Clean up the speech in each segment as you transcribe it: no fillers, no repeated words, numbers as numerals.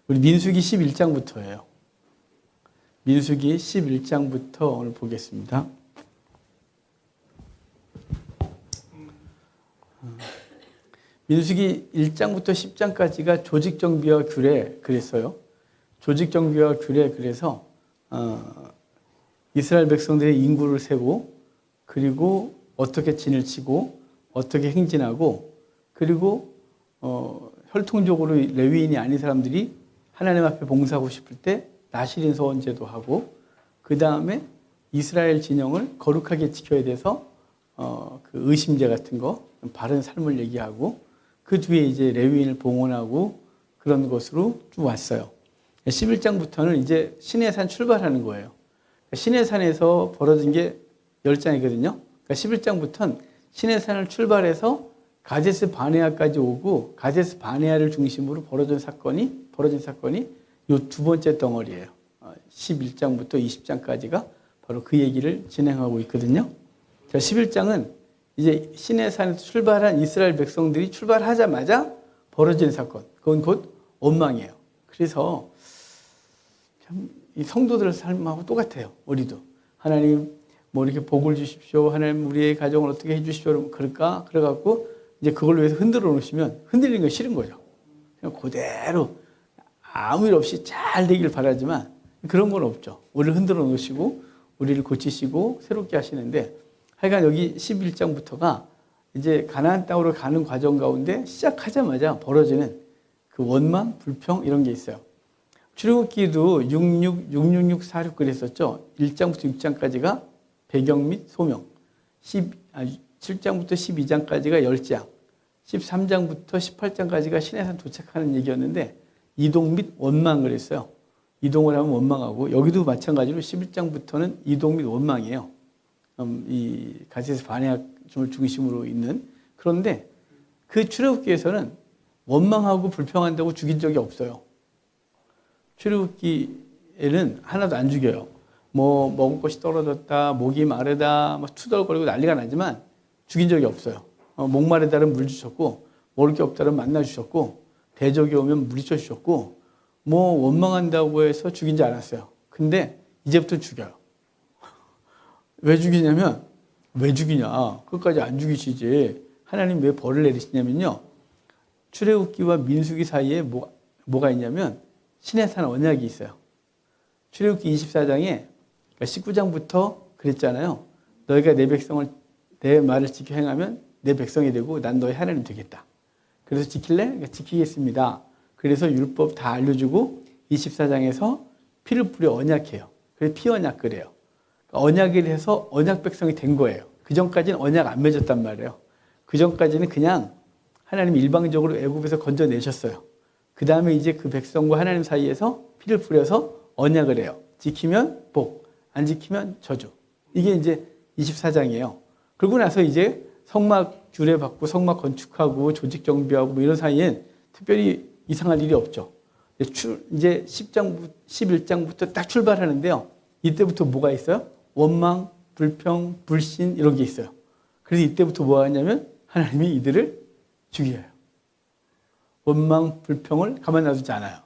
우리 민수기 11장부터예요. 민수기 11장부터 오늘 보겠습니다. 민수기 1장부터 10장까지가 조직정비와 규례 그랬어요. 조직정비와 규례 그래서 이스라엘 백성들의 인구를 세고 그리고 어떻게 진을 치고 어떻게 행진하고 그리고 혈통적으로 레위인이 아닌 사람들이 하나님 앞에 봉사하고 싶을 때 나실인 서원제도 하고 그 다음에 이스라엘 진영을 거룩하게 지켜야 돼서 그 의심제 같은 거 바른 삶을 얘기하고 그 뒤에 이제 레위인을 봉헌하고 그런 것으로 쭉 왔어요. 11장부터는 이제 시내산 출발하는 거예요. 시내산에서 벌어진 게 10장이거든요. 그러니까 11장부터는 시내산을 출발해서 가데스 바네아까지 오고 가데스 바네아를 중심으로 벌어진 사건이 이 두 번째 덩어리예요. 11장부터 20장까지가 바로 그 얘기를 진행하고 있거든요. 자, 11장은 이제 시내산에서 출발한 이스라엘 백성들이 출발하자마자 벌어진 사건. 그건 곧 원망이에요. 그래서 참 이 성도들 삶하고 똑같아요. 우리도 하나님 뭐 이렇게 복을 주십시오. 하나님 우리의 가정을 어떻게 해주십시오. 그럴까? 그래갖고 이제 그걸 위해서 흔들어 놓으시면 흔들리는 거 싫은 거죠. 그냥 그대로 아무 일 없이 잘 되길 바라지만 그런 건 없죠. 우리를 흔들어 놓으시고 우리를 고치시고 새롭게 하시는데 하여간 여기 11장부터가 이제 가나안 땅으로 가는 과정 가운데 시작하자마자 벌어지는 그 원망, 불평 이런 게 있어요. 출애굽기도 66646 그랬었죠. 1장부터 6장까지가 배경 및 소명, 7장부터 12장까지가 10장, 13장부터 18장까지가 시내산 도착하는 얘기였는데 이동 및 원망 그랬어요. 이동을 하면 원망하고 여기도 마찬가지로 11장부터는 이동 및 원망이에요. 이 가데스 바네아 중심으로 있는. 그런데 그 출애굽기에서는 원망하고 불평한다고 죽인 적이 없어요. 출애굽기에는 하나도 안 죽여요. 뭐 먹을 것이 떨어졌다, 목이 마르다, 막 투덜거리고 난리가 나지만 죽인 적이 없어요. 목마르다는 물 주셨고, 먹을 게 없다는 만나 주셨고, 대적이 오면 물리쳐 주셨고, 뭐 원망한다고 해서 죽이지 않았어요. 근데 이제부터 죽여요. 왜 죽이냐면, 왜 죽이냐? 끝까지 안 죽이시지. 하나님 왜 벌을 내리시냐면요. 출애굽기와 민수기 사이에 뭐가 있냐면 시내산 언약이 있어요. 출애굽기 24장에 19장부터 그랬잖아요. 너희가 내 백성을 내 말을 지켜 행하면 내 백성이 되고 난 너희 하나님 되겠다. 그래서 지킬래? 그러니까 지키겠습니다. 그래서 율법 다 알려주고 24장에서 피를 뿌려 언약해요. 그래서 피언약 그래요. 언약을 해서 언약 백성이 된 거예요. 그 전까지는 언약 안 맺었단 말이에요. 그 전까지는 그냥 하나님이 일방적으로 애굽에서 건져내셨어요. 그 다음에 이제 그 백성과 하나님 사이에서 피를 뿌려서 언약을 해요. 지키면 복, 안 지키면 저주. 이게 이제 24장이에요. 그러고 나서 이제 성막 규례 받고 성막 건축하고 조직 정비하고 뭐 이런 사이엔 특별히 이상할 일이 없죠. 이제 11장부터 딱 출발하는데요. 이때부터 뭐가 있어요? 원망, 불평, 불신 이런 게 있어요. 그래서 이때부터 뭐 하냐면 하나님이 이들을 죽여요. 원망, 불평을 가만 놔두지 않아요.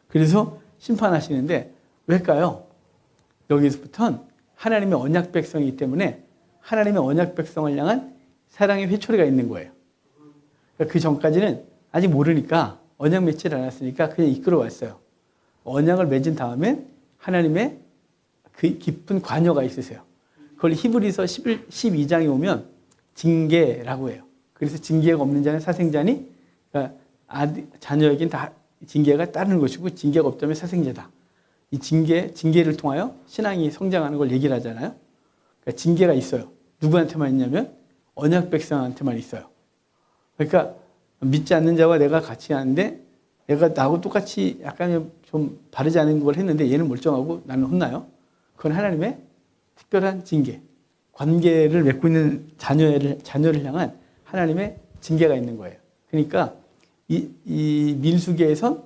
그래서 심판하시는데 왜일까요? 여기서부터는 하나님의 언약 백성이기 때문에 하나님의 언약 백성을 향한 사랑의 회초리가 있는 거예요. 그러니까 그 전까지는 아직 모르니까 언약 맺지를 않았으니까 그냥 이끌어 왔어요. 언약을 맺은 다음에 하나님의 그 깊은 관여가 있으세요. 그걸 히브리서 12장에 오면 징계라고 해요. 그래서 징계가 없는 자는 사생자니 그러니까 자녀에겐 다 징계가 따르는 것이고 징계가 없다면 사생자다. 이 징계를 통하여 신앙이 성장하는 걸 얘기를 하잖아요. 그러니까 징계가 있어요. 누구한테만 있냐면 언약 백성한테만 있어요. 그러니까 믿지 않는 자와 내가 같이 하는데 내가 나하고 똑같이 약간 좀 바르지 않은 걸 했는데 얘는 멀쩡하고 나는 혼나요. 그건 하나님의 특별한 징계. 관계를 맺고 있는 자녀를 향한 하나님의 징계가 있는 거예요. 그러니까 이 민수기에선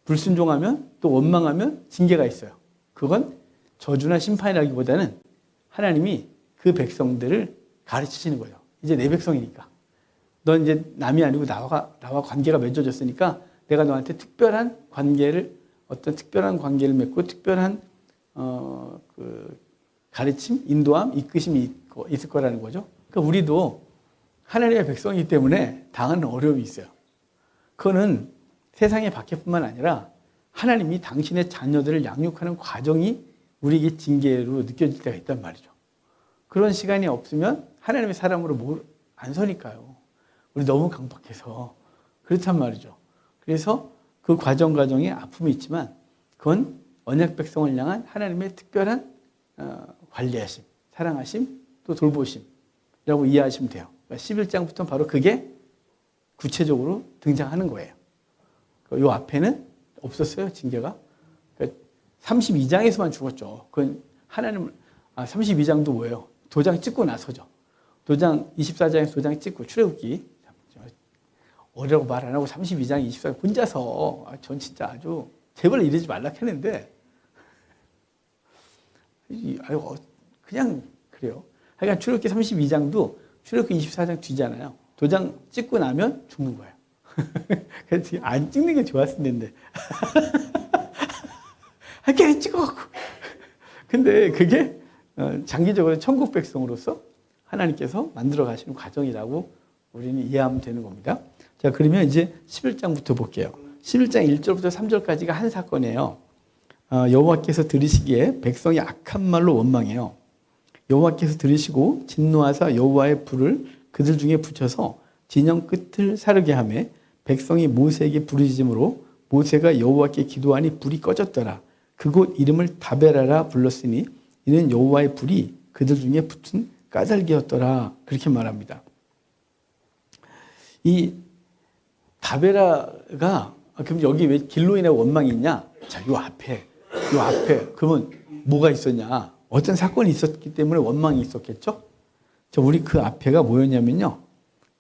불순종하면 또 원망하면 징계가 있어요. 그건 저주나 심판이라기보다는 하나님이 그 백성들을 가르치시는 거예요. 이제 내 백성이니까. 넌 이제 남이 아니고 나와 관계가 맺어졌으니까 내가 너한테 특별한 관계를 어떤 특별한 관계를 맺고 특별한 그 가르침, 인도함, 이끄심이 있을 거라는 거죠. 그러니까 우리도 하나님의 백성이기 때문에 당하는 어려움이 있어요. 그거는 세상의 밖에뿐만 아니라 하나님이 당신의 자녀들을 양육하는 과정이 우리에게 징계로 느껴질 때가 있단 말이죠. 그런 시간이 없으면 하나님의 사람으로 안 서니까요. 우리 너무 강박해서 그렇단 말이죠. 그래서 그 과정에 아픔이 있지만 그건 언약 백성을 향한 하나님의 특별한 관리하심, 사랑하심, 또 돌보심이라고 이해하시면 돼요. 그러니까 11장부터 바로 그게 구체적으로 등장하는 거예요. 이 앞에는 없었어요, 징계가. 그러니까 32장에서만 죽었죠. 그건 32장도 뭐예요? 도장 찍고 나서죠. 24장에서 도장 찍고 출애굽기. 어려고 말 안 하고 32장, 24장 혼자서 전 진짜 아주 제발 이러지 말라 했는데 그냥 그래요. 하여간 출애굽기 32장도 출애굽기 24장 뒤잖아요. 도장 찍고 나면 죽는 거예요. 그래서 안 찍는 게 좋았을 텐데. 괜히 찍어갖고. 근데 그게 장기적으로 천국 백성으로서 하나님께서 만들어 가시는 과정이라고 우리는 이해하면 되는 겁니다. 자, 그러면 이제 11장부터 볼게요. 11장 1절부터 3절까지가 한 사건이에요. 여호와께서 들으시기에 백성이 악한 말로 원망해요. 여호와께서 들으시고 진노하사 여호와의 불을 그들 중에 붙여서 진영 끝을 사르게 하며 백성이 모세에게 부르짖음으로 모세가 여호와께 기도하니 불이 꺼졌더라. 그곳 이름을 다베라라 불렀으니 이는 여호와의 불이 그들 중에 붙은 까닭이었더라. 그렇게 말합니다. 이 다베라가 그럼 여기 왜 길로 인해 원망이 있냐? 자, 요 앞에 그러면 뭐가 있었냐? 어떤 사건이 있었기 때문에 원망이 있었겠죠? 자, 우리 그 앞에가 뭐였냐면요.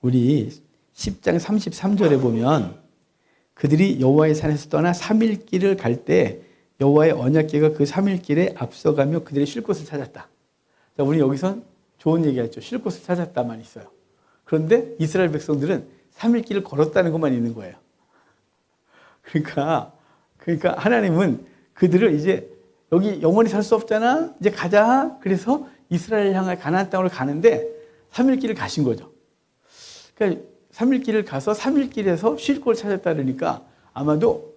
우리 10장 33절에 보면 그들이 여호와의 산에서 떠나 3일 길을 갈 때 여호와의 언약궤가 그 3일 길에 앞서가며 그들의 쉴 곳을 찾았다. 자, 우리 여기선 좋은 얘기했죠. 쉴 곳을 찾았다만 있어요. 그런데 이스라엘 백성들은 3일 길을 걸었다는 것만 있는 거예요. 그러니까 하나님은 그들을 이제 여기 영원히 살 수 없잖아. 이제 가자. 그래서 이스라엘 향해 가나안 땅으로 가는데 3일 길을 가신 거죠. 그러니까 3일 길을 가서 3일 길에서 쉴 곳을 찾았다 그러니까 아마도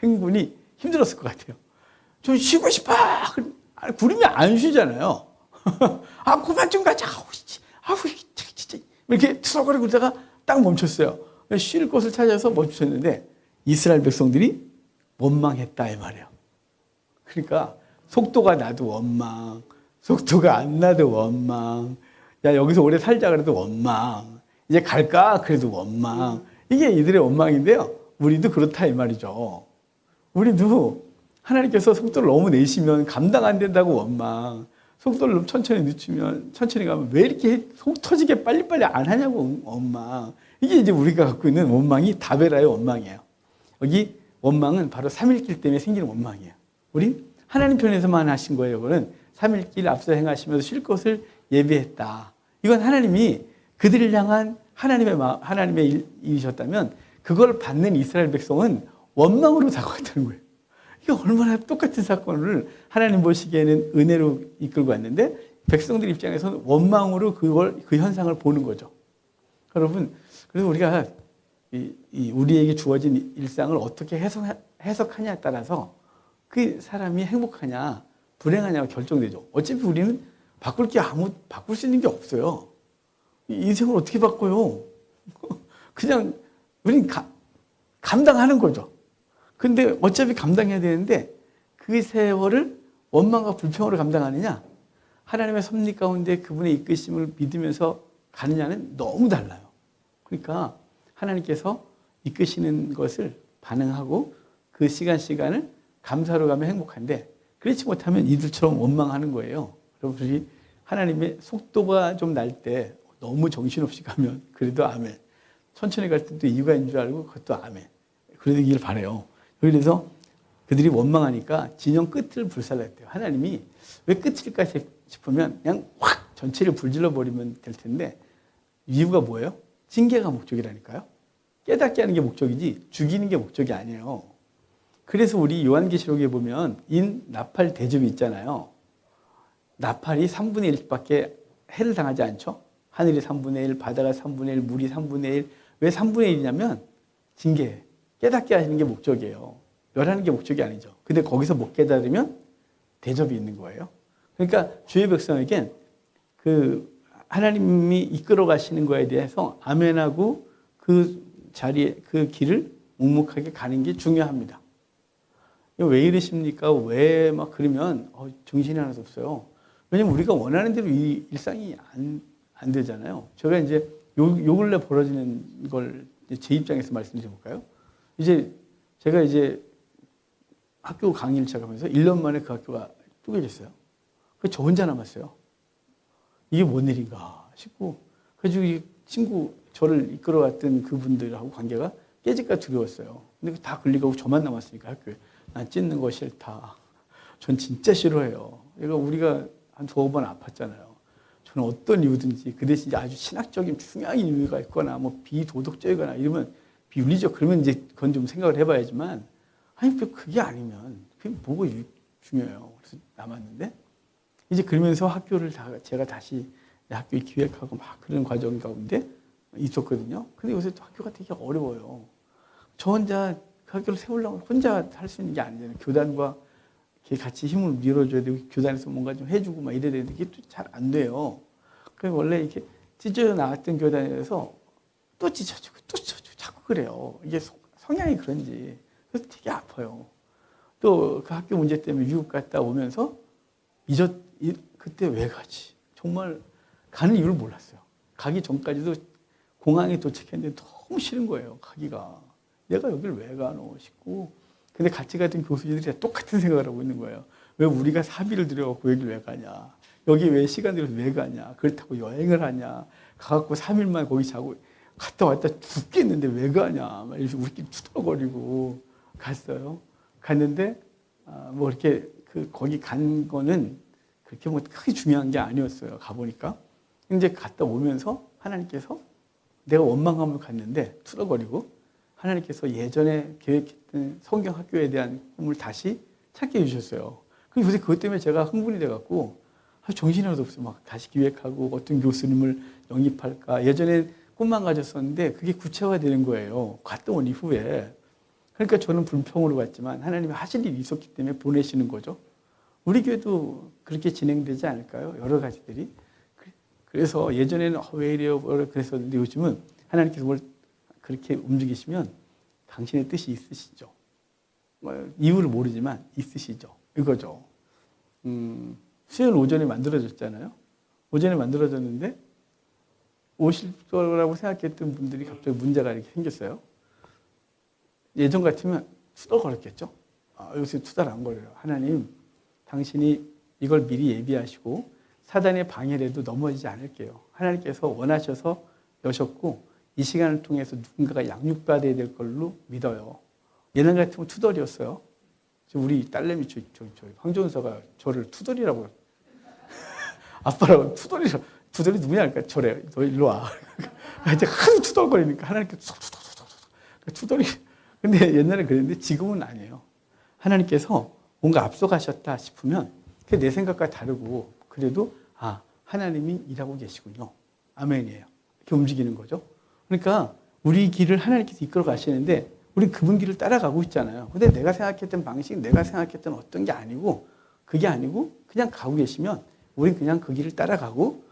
행군이 힘들었을 것 같아요. 좀 쉬고 싶어. 구름이 안 쉬잖아요. 그만 좀 가자. 진짜. 이렇게 투석거리고 그러다가 딱 멈췄어요. 쉴 곳을 찾아서 멈췄는데 이스라엘 백성들이 원망했다 이 말이에요. 그러니까 속도가 나도 원망, 속도가 안 나도 원망. 야, 여기서 오래 살자 그래도 원망. 이제 갈까 그래도 원망. 이게 이들의 원망인데요. 우리도 그렇다 이 말이죠. 우리도 하나님께서 속도를 너무 내시면 감당 안 된다고 원망. 속도를 너무 천천히 늦추면 천천히 가면 왜 이렇게 속 터지게 빨리빨리 안 하냐고 원망. 이게 이제 우리가 갖고 있는 원망이 다베라의 원망이에요. 여기 원망은 바로 3일길 때문에 생기는 원망이에요. 우리 하나님 편에서만 하신 거예요. 이거는 3일길 앞서 행하시면서 쉴 것을 예비했다. 이건 하나님이 그들을 향한 하나님의 일이셨다면 그걸 받는 이스라엘 백성은 원망으로 다가왔다는 거예요. 이게 얼마나 똑같은 사건을 하나님 보시기에는 은혜로 이끌고 왔는데 백성들 입장에서는 원망으로 그 현상을 보는 거죠. 여러분, 그래서 우리가 우리에게 주어진 일상을 어떻게 해석하냐에 따라서 그 사람이 행복하냐, 불행하냐가 결정되죠. 어차피 우리는 바꿀 수 있는 게 없어요. 인생을 어떻게 바꿔요? 그냥 우리는 감당하는 거죠. 근데 어차피 감당해야 되는데 그 세월을 원망과 불평으로 감당하느냐, 하나님의 섭리 가운데 그분의 이끄심을 믿으면서 가느냐는 너무 달라요. 그러니까 하나님께서 이끄시는 것을 반응하고 그 시간을 감사로 가면 행복한데 그렇지 못하면 이들처럼 원망하는 거예요. 여러분들이 하나님의 속도가 좀 날 때 너무 정신없이 가면 그래도 아멘. 천천히 갈 때도 이유가 있는 줄 알고 그것도 아멘. 그러길 바라요. 그래서 그들이 원망하니까 진영 끝을 불살랐대요. 하나님이 왜 끝일까 싶으면 그냥 확 전체를 불질러 버리면 될 텐데 이유가 뭐예요? 징계가 목적이라니까요. 깨닫게 하는 게 목적이지 죽이는 게 목적이 아니에요. 그래서 우리 요한계시록에 보면 인나팔 대접이 있잖아요. 나팔이 3분의 1밖에 해를 당하지 않죠. 하늘이 3분의 1, 바다가 3분의 1, 물이 3분의 1. 왜 3분의 1이냐면 징계, 깨닫게 하시는 게 목적이에요. 멸하는 게 목적이 아니죠. 근데 거기서 못 깨달으면 대접이 있는 거예요. 그러니까 주의 백성에겐 그 하나님이 이끌어 가시는 거에 대해서 아멘하고 그 자리에 그 길을 묵묵하게 가는 게 중요합니다. 왜 이러십니까? 왜 막 그러면 정신이 하나도 없어요. 왜냐면 우리가 원하는 대로 이 일상이 안 되잖아요. 제가 이제 요 근래 벌어지는 걸 제 입장에서 말씀드려 볼까요? 제가 학교 강의를 시작하면서 1년 만에 그 학교가 쪼개졌어요. 저 혼자 남았어요. 이게 뭔 일인가 싶고, 그래서 이 친구, 저를 이끌어갔던 그분들하고 관계가 깨질까 두려웠어요. 근데 다 걸리고 저만 남았으니까 학교에. 난 찢는 거 싫다. 전 진짜 싫어해요. 우리가 한 2번 아팠잖아요. 저는 어떤 이유든지 그 대신 아주 신학적인 중요한 이유가 있거나 뭐 비도덕적이거나 이러면 비윤리적 그러면 이제 그건 좀 생각을 해봐야지만 아니 그게 아니면 그게 뭐가 중요해요. 그래서 남았는데 이제 그러면서 학교를 제가 다시 학교 기획하고 막 그런 과정 가운데 있었거든요. 근데 요새 또 학교가 되게 어려워요. 저 혼자 그 학교를 세우려면 혼자 할 수 있는 게 아니잖아요. 교단과 같이 힘을 밀어줘야 되고 교단에서 뭔가 좀 해주고 막 이래야 되는데 그게 또 잘 안 돼요. 그래서 원래 이렇게 찢어져 나왔던 교단에서 또 찢어지고 또 찢어지고 자꾸 그래요. 이게 성향이 그런지. 그래서 되게 아파요. 또 그 학교 문제 때문에 미국 갔다 오면서 그때 왜 가지? 정말 가는 이유를 몰랐어요. 가기 전까지도 공항에 도착했는데 너무 싫은 거예요. 가기가. 내가 여기를 왜 가노 싶고. 근데 같이 갔던 교수님들이 똑같은 생각을 하고 있는 거예요. 왜 우리가 사비를 들여갖고 여기를 왜 가냐. 여기 왜 시간 들여서 왜 가냐. 그렇다고 여행을 하냐. 가갖고 3일만 거기 자고 갔다 왔다 죽겠는데 왜 가냐. 막 이렇게 우리끼리 투덜거리고 갔어요. 갔는데 뭐 이렇게 거기 간 거는 그렇게 뭐 크게 중요한 게 아니었어요. 가보니까. 이제 갔다 오면서 하나님께서 내가 원망함을 갔는데 투덜거리고 하나님께서 예전에 계획했던 성경학교에 대한 꿈을 다시 찾게 해주셨어요. 그리고 요새 그것 때문에 제가 흥분이 돼갖고 정신이 하나도 없어요. 막 다시 기획하고 어떤 교수님을 영입할까. 예전에 꿈만 가졌었는데 그게 구체화되는 거예요. 갔다 온 이후에. 그러니까 저는 불평으로 갔지만 하나님이 하실 일이 있었기 때문에 보내시는 거죠. 우리 교회도 그렇게 진행되지 않을까요? 여러 가지들이. 그래서 예전에는 왜 이래요? 그랬었는데 요즘은 하나님께서 뭘 그렇게 움직이시면 당신의 뜻이 있으시죠. 이유를 모르지만 있으시죠. 이거죠. 수요일 오전에 만들어졌잖아요. 오전에 만들어졌는데 오실 거라고 생각했던 분들이 갑자기 문제가 이렇게 생겼어요. 예전 같으면 투덜거렸겠죠. 요새 투덜 안 거려요. 하나님, 당신이 이걸 미리 예비하시고 사단의 방해라도 넘어지지 않을게요. 하나님께서 원하셔서 여셨고 이 시간을 통해서 누군가가 양육받아야 될 걸로 믿어요. 예전 같으면 투덜이었어요. 우리 딸내미 황전서가 저를 투덜이라고 아빠라고 투덜이 누구냐 할까? 저래. 너 일로 와. 이제 하도 투덜거리니까 하나님께서 투덜이. 근데 옛날에 그랬는데 지금은 아니에요. 하나님께서 뭔가 앞서가셨다 싶으면 내 생각과 다르고 그래도 하나님이 일하고 계시군요. 아멘이에요. 이렇게 움직이는 거죠. 그러니까 우리 길을 하나님께서 이끌어 가시는데 우리 그분 길을 따라가고 있잖아요. 근데 내가 생각했던 방식, 내가 생각했던 어떤 게 아니고 그게 아니고 그냥 가고 계시면 우린 그냥 그 길을 따라가고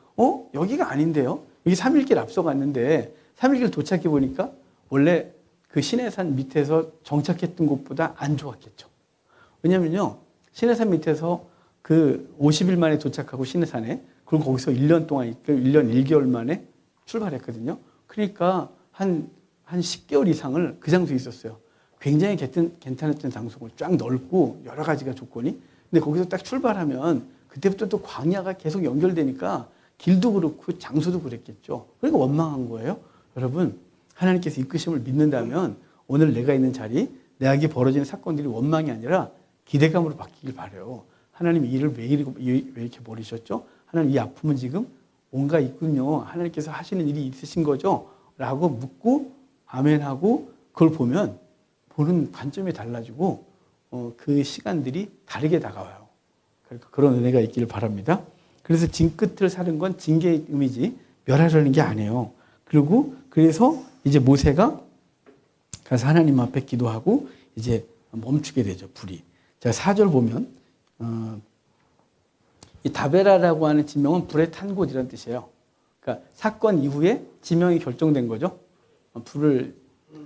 여기가 아닌데요. 여기 3일길 앞서갔는데 3일길 도착해 보니까 원래 그 시내산 밑에서 정착했던 곳보다 안 좋았겠죠. 왜냐면요. 시내산 밑에서 그 50일 만에 도착하고 시내산에 그리고 거기서 1년 동안 1년 1개월 만에 출발했거든요. 그러니까 한 10개월 이상을 그 장소에 있었어요. 굉장히 괜찮았던 장소고 쫙 넓고 여러 가지가 조건이. 근데 거기서 딱 출발하면 그때부터 또 광야가 계속 연결되니까 길도 그렇고 장소도 그랬겠죠. 그러니까 원망한 거예요. 여러분, 하나님께서 이끄심을 믿는다면 오늘 내가 있는 자리, 내에게 벌어지는 사건들이 원망이 아니라 기대감으로 바뀌길 바라요. 하나님 이 일을 왜 이렇게 버리셨죠? 하나님 이 아픔은 지금 뭔가 있군요. 하나님께서 하시는 일이 있으신 거죠? 라고 묻고 아멘하고 그걸 보면 보는 관점이 달라지고 그 시간들이 다르게 다가와요. 그러니까 그런 은혜가 있기를 바랍니다. 그래서 징끝을 사는 건 징계의 의미지 멸하려는 게 아니에요. 그리고 그래서 이제 모세가 가서 하나님 앞에 기도하고 이제 멈추게 되죠, 불이. 제가 4절 보면 이 다베라라고 하는 지명은 불에 탄 곳이라는 뜻이에요. 그러니까 사건 이후에 지명이 결정된 거죠. 불을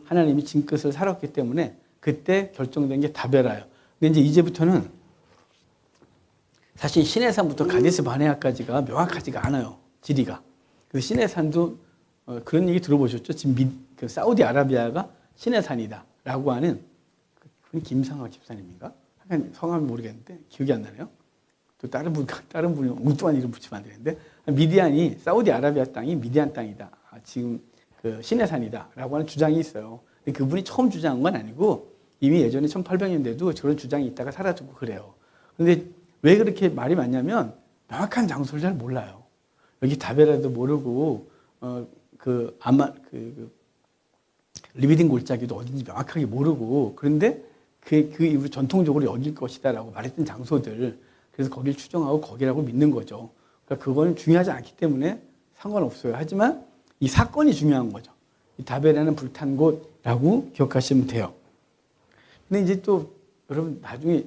하나님이 징끝을 살았기 때문에 그때 결정된 게 다베라예요. 근데 이제부터는 사실 시내산부터 가데스 바네아까지가 명확하지가 않아요. 지리가. 그래서 시내산도 그런 얘기 들어보셨죠? 지금 그 사우디아라비아가 시내산이다라고 하는 그분 김상학 집사님인가? 약간 성함이 모르겠는데 기억이 안 나네요. 또 다른 분이 엉뚱한 이름 붙이면 안 되는데 미디안이 사우디아라비아 땅이 미디안 땅이다. 지금 그 시내산이다라고 하는 주장이 있어요. 근데 그분이 처음 주장한 건 아니고 이미 예전에 1800년대도 저런 주장이 있다가 사라지고 그래요. 그런데 왜 그렇게 말이 많냐면 명확한 장소를 잘 몰라요. 여기 다베라도 모르고 리비딩 골짜기도 어딘지 명확하게 모르고 그런데 그 이후로 전통적으로 여길 것이다라고 말했던 장소들 그래서 거길 추정하고 거기라고 믿는 거죠. 그러니까 그거는 중요하지 않기 때문에 상관없어요. 하지만 이 사건이 중요한 거죠. 이 다베라는 불탄 곳이라고 기억하시면 돼요. 근데 이제 또 여러분 나중에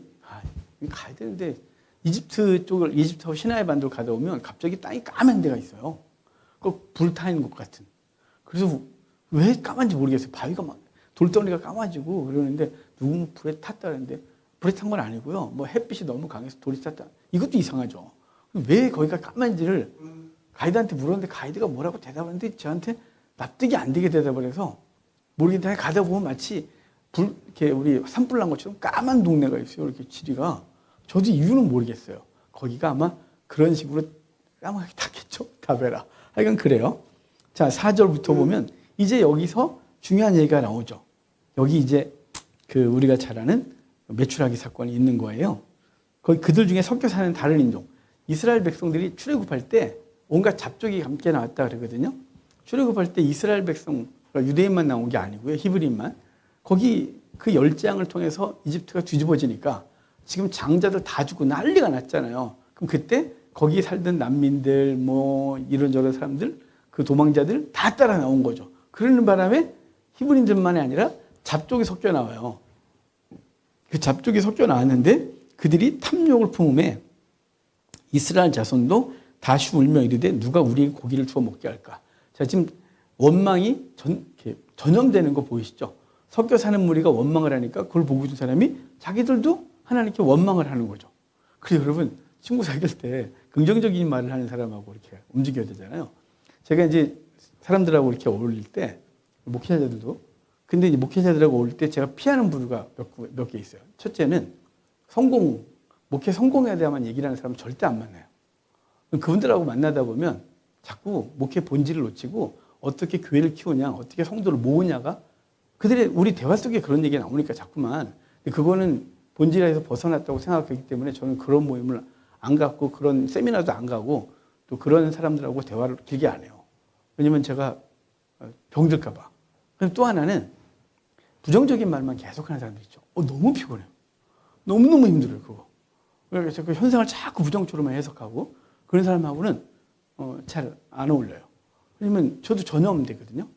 가야 되는데 이집트하고 시나이 반도를 가다 보면 갑자기 땅이 까만 데가 있어요. 그 불타 있는 것 같은. 그래서 왜 까만지 모르겠어요. 바위가 막 돌덩이가 까마지고 그러는데 누구 불에 탔다 그러는데 불에 탄 건 아니고요. 뭐 햇빛이 너무 강해서 돌이 탔다. 이것도 이상하죠. 왜 거기가 까만지를 가이드한테 물었는데 가이드가 뭐라고 대답하는데 저한테 납득이 안 되게 대답을 해서 모르겠는데 가다 보면 마치 이렇게 우리 산불 난 것처럼 까만 동네가 있어요. 이렇게 지리가. 저도 이유는 모르겠어요. 거기가 아마 그런 식으로 까맣게 탔겠죠. 다베라. 하여간 그래요. 자, 4절부터 보면 이제 여기서 중요한 얘기가 나오죠. 여기 이제 우리가 잘 아는 메추라기 사건이 있는 거예요. 거기 그들 중에 섞여 사는 다른 인종. 이스라엘 백성들이 출애굽할 때 온갖 잡족이 함께 나왔다 그러거든요. 출애굽할 때 이스라엘 백성, 유대인만 나온 게 아니고요. 히브리인만. 거기 그 열재앙을 통해서 이집트가 뒤집어지니까 지금 장자들 다 죽고 난리가 났잖아요. 그럼 그때 거기 살던 난민들, 뭐 이런저런 사람들, 그 도망자들 다 따라 나온 거죠. 그러는 바람에 히브리인들만이 아니라 잡족이 섞여 나와요. 그 잡족이 섞여 나왔는데 그들이 탐욕을 품음에 이스라엘 자손도 다시 울며 이르되 누가 우리에게 고기를 주워 먹게 할까? 자, 지금 원망이 전염되는 거 보이시죠? 섞여 사는 무리가 원망을 하니까 그걸 보고 있는 사람이 자기들도 하나님께 원망을 하는 거죠. 그래서 여러분 친구 사귈 때 긍정적인 말을 하는 사람하고 이렇게 움직여야 되잖아요. 제가 이제 사람들하고 이렇게 어울릴 때 목회자들도 근데 이제 목회자들하고 어울릴 때 제가 피하는 부류가 몇 개 있어요. 첫째는 목회 성공에 대한 얘기를 하는 사람은 절대 안 만나요. 그분들하고 만나다 보면 자꾸 목회 본질을 놓치고 어떻게 교회를 키우냐, 어떻게 성도를 모으냐가 우리 대화 속에 그런 얘기가 나오니까 자꾸만. 그거는 본질에서 벗어났다고 생각하기 때문에 저는 그런 모임을 안 갖고 그런 세미나도 안 가고 또 그런 사람들하고 대화를 길게 안 해요. 왜냐면 제가 병들까 봐. 그리고 또 하나는 부정적인 말만 계속하는 사람들 있죠. 너무 피곤해요. 너무너무 힘들어요, 그거. 그래서 그 현상을 자꾸 부정적으로만 해석하고 그런 사람하고는 잘 안 어울려요. 왜냐면 저도 전염 되거든요.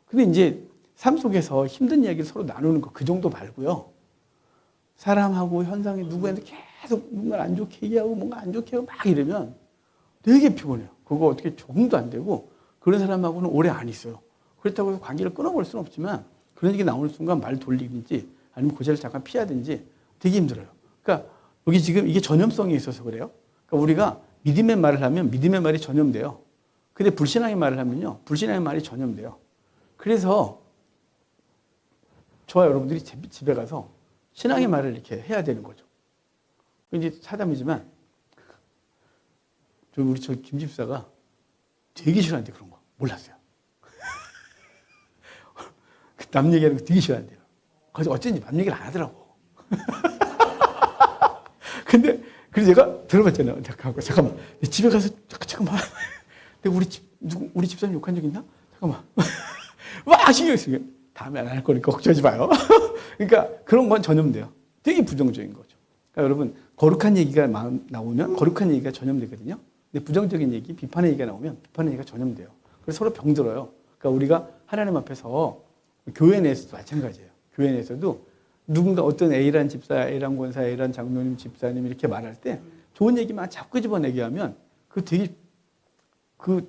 근데 이제 삶 속에서 힘든 이야기를 서로 나누는 거 그 정도 말고요. 사람하고 현상이 누구한테 계속 뭔가 안 좋게 얘기하고 뭔가 안 좋게 하고 막 이러면 되게 피곤해요. 그거 어떻게 적응도 안 되고 그런 사람하고는 오래 안 있어요. 그렇다고 해서 관계를 끊어버릴 수는 없지만 그런 얘기 나오는 순간 말 돌리든지 아니면 그 자리를 잠깐 피하든지 되게 힘들어요. 그러니까 여기 지금 이게 전염성이 있어서 그래요. 그러니까 우리가 믿음의 말을 하면 믿음의 말이 전염돼요. 근데 불신앙의 말을 하면요. 불신앙의 말이 전염돼요. 그래서 저와 여러분들이 집에 가서 신앙의 말을 이렇게 해야 되는 거죠. 이제 사담이지만 우리 김 집사가 되게 싫어한대 그런 거. 몰랐어요. 남 얘기하는 거 되게 싫어한대요. 그래서 어쩐지 남 얘기를 안 하더라고. 근데 그래서 제가 들어봤잖아요. 잠깐만. 집에 가서 잠깐만. 내가 우리 집사님 욕한 적 있나? 잠깐만. 와 신경 쓰게. 다음에 안 할 거니까 걱정하지 마요. 그러니까 그런 건 전염돼요. 되게 부정적인 거죠. 그러니까 여러분 거룩한 얘기가 나오면 거룩한 얘기가 전염되거든요. 근데 부정적인 얘기, 비판의 얘기가 나오면 비판의 얘기가 전염돼요. 그래서 서로 병들어요. 그러니까 우리가 하나님 앞에서 교회 내에서도 마찬가지예요. 교회 내에서도 누군가 어떤 A란 집사, A란 권사, A란 장로님, 집사님 이렇게 말할 때 좋은 얘기만 자꾸 집어내게 하면 그 되게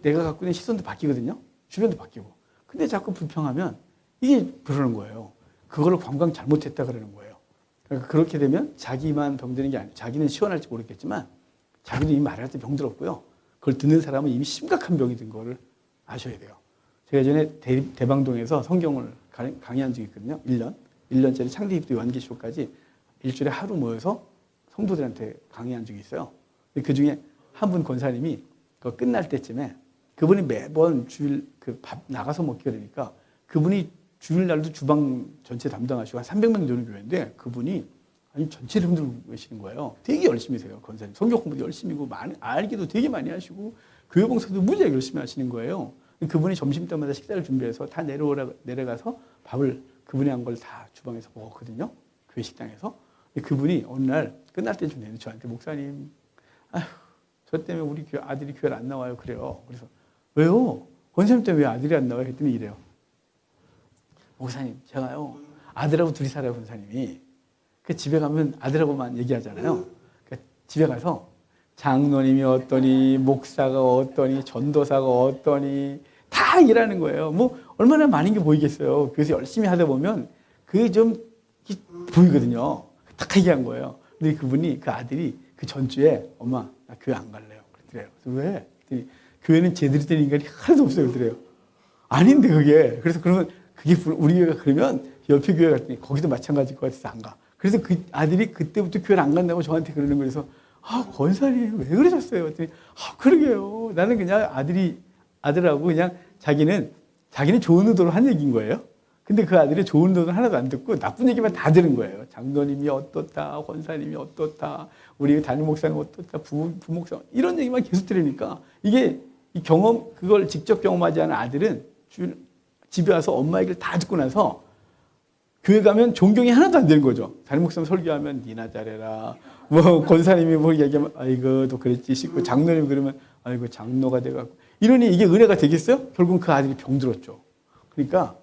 내가 갖고 있는 시선도 바뀌거든요. 주변도 바뀌고. 근데 자꾸 불평하면 이게 그러는 거예요. 그거를 관광 잘못했다 그러는 거예요. 그러니까 그렇게 되면 자기만 병드는 게 아니에요. 자기는 시원할지 모르겠지만 자기도 이미 말할 때 병들었고요. 그걸 듣는 사람은 이미 심각한 병이 든 거를 아셔야 돼요. 제가 예전에 대방동에서 성경을 강의한 적이 있거든요. 1년짜리 창세기부터 요한계시록까지 일주일에 하루 모여서 성도들한테 강의한 적이 있어요. 그 중에 한 분 권사님이 그 끝날 때쯤에 그분이 매번 주일 밥 나가서 먹게 되니까 그분이 주일날도 주방 전체 담당하시고 한 300명 되는 교회인데 그분이 전체를 흔들고 계시는 거예요. 되게 열심히세요. 권사님. 성경 공부도 열심히고 알기도 되게 많이 하시고 교회 봉사도 무지하게 열심히 하시는 거예요. 그분이 점심때마다 식사를 준비해서 다 내려가서 밥을 그분이 한 걸 다 주방에서 먹었거든요. 교회 식당에서. 그분이 어느 날 끝날 때쯤 되는 저한테 목사님, 아휴, 저 때문에 우리 아들이 교회를 안 나와요. 그래요. 그래서 왜요? 권사님 때문에 왜 아들이 안 나와요? 했더니 이래요. 목사님, 제가요 아들하고 둘이 살아요. 권사님이. 그 집에 가면 아들하고만 얘기하잖아요. 그러니까 집에 가서 장로님이 어떠니, 목사가 어떠니, 전도사가 어떠니 다 일하는 거예요. 뭐 얼마나 많은 게 보이겠어요. 그래서 열심히 하다 보면 그게 좀 보이거든요. 딱 얘기한 거예요. 근데 그분이 그 아들이 그 전주에 엄마 나 교회 안 갈래요. 그랬더래요. 그래서 왜? 그랬더니 교회는 제대로 된 인간이 하나도 없어요. 그랬더래요. 아닌데 그게. 그래서 그러면 그게 우리 교회가 그러면 옆에 교회 갔더니 거기도 마찬가지일 것 같아서 안 가. 그래서 그 아들이 그때부터 교회를 안 간다고 저한테 그러는 거예요. 그래서 권사님 왜 그러셨어요? 그랬더니 그러게요. 나는 그냥 아들하고 그냥 자기는 좋은 의도로 한 얘기인 거예요. 근데 그 아들이 좋은 의도는 하나도 안 듣고 나쁜 얘기만 다 들은 거예요. 장로님이 어떻다, 권사님이 어떻다, 우리 담임 목사님 어떻다, 부목사 이런 얘기만 계속 들으니까 이게 이 경험 그걸 직접 경험하지 않은 아들은 집에 와서 엄마 얘기를 다 듣고 나서 교회 가면 존경이 하나도 안 되는 거죠. 담임 목사님 설교하면 니나 잘해라. 뭐 권사님이 뭐 얘기하면 아이고 또 그랬지 싶고 장로님 그러면 아이고 장로가 돼갖고 이러니 이게 은혜가 되겠어요? 결국은 그 아들이 병들었죠. 그러니까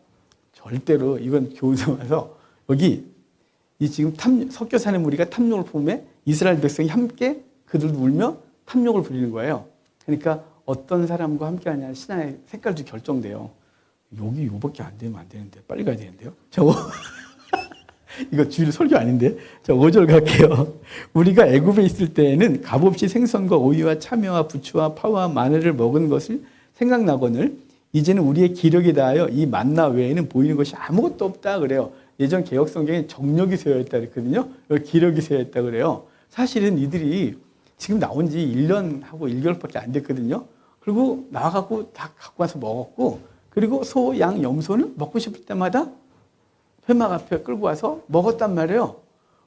절대로 이건 교훈 와서 여기 이 지금 섞여 사는 무리가 탐욕을 품에 이스라엘 백성이 함께 그들도 울며 탐욕을 부리는 거예요. 그러니까 어떤 사람과 함께 하냐 신앙의 색깔도 결정돼요. 여기 요밖에 안 되면 안 되는데 빨리 가야 되는데요. 저거 이거 주일 설교 아닌데 저 5절 갈게요. 우리가 애굽에 있을 때에는 값없이 생선과 오이와 참외와 부추와 파와 마늘을 먹은 것을 생각나거늘 이제는 우리의 기력이 다하여 이 만나 외에는 보이는 것이 아무것도 없다 그래요. 예전 개혁 성경에 정력이 세어 있다 그랬거든요. 여기 기력이 세어 있다 그래요. 사실은 이들이 지금 나온 지 1년하고 1개월밖에 안 됐거든요. 그리고 나와갖고 다 갖고 와서 먹었고 그리고 소, 양, 염소는 먹고 싶을 때마다 회막 앞에 끌고 와서 먹었단 말이에요.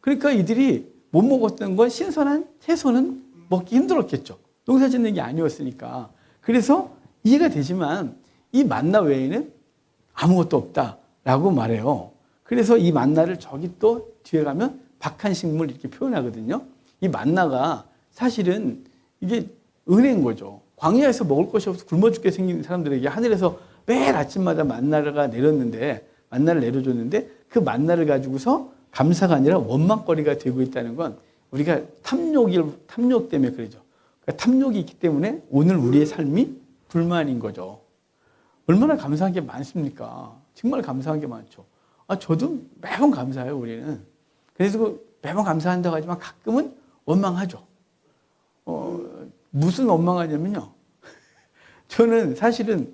그러니까 이들이 못 먹었던 건 신선한 채소는 먹기 힘들었겠죠. 농사 짓는 게 아니었으니까. 그래서 이해가 되지만 이 만나 외에는 아무것도 없다라고 말해요. 그래서 이 만나를 저기 또 뒤에 가면 박한식물 이렇게 표현하거든요. 이 만나가 사실은 이게 은혜인 거죠. 광야에서 먹을 것이 없어 굶어 죽게 생긴 사람들에게 하늘에서 매일 아침마다 만나가 내렸는데 만나를 내려줬는데 그 만나를 가지고서 감사가 아니라 원망거리가 되고 있다는 건 우리가 탐욕 때문에 그러죠. 그러니까 탐욕이 있기 때문에 오늘 우리의 삶이 불만인 거죠. 얼마나 감사한 게 많습니까? 정말 감사한 게 많죠. 저도 매번 감사해요, 우리는. 그래서 매번 감사한다고 하지만 가끔은 원망하죠. 무슨 원망하냐면요. 저는 사실은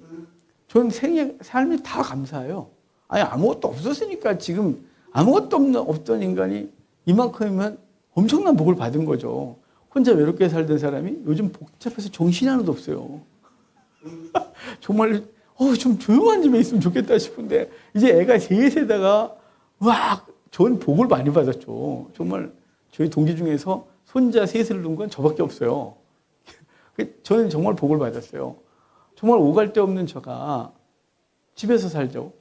전 삶이 다 감사해요. 아무것도 없었으니까 지금 아무것도 없던 인간이 이만큼이면 엄청난 복을 받은 거죠. 혼자 외롭게 살던 사람이 요즘 복잡해서 정신이 하나도 없어요. 정말 좀 조용한 집에 있으면 좋겠다 싶은데 이제 애가 셋에다가 전 복을 많이 받았죠. 정말 저희 동기 중에서 손자 셋을 둔 건 저밖에 없어요. 저는 정말 복을 받았어요. 정말 오갈 데 없는 저가 집에서 살죠.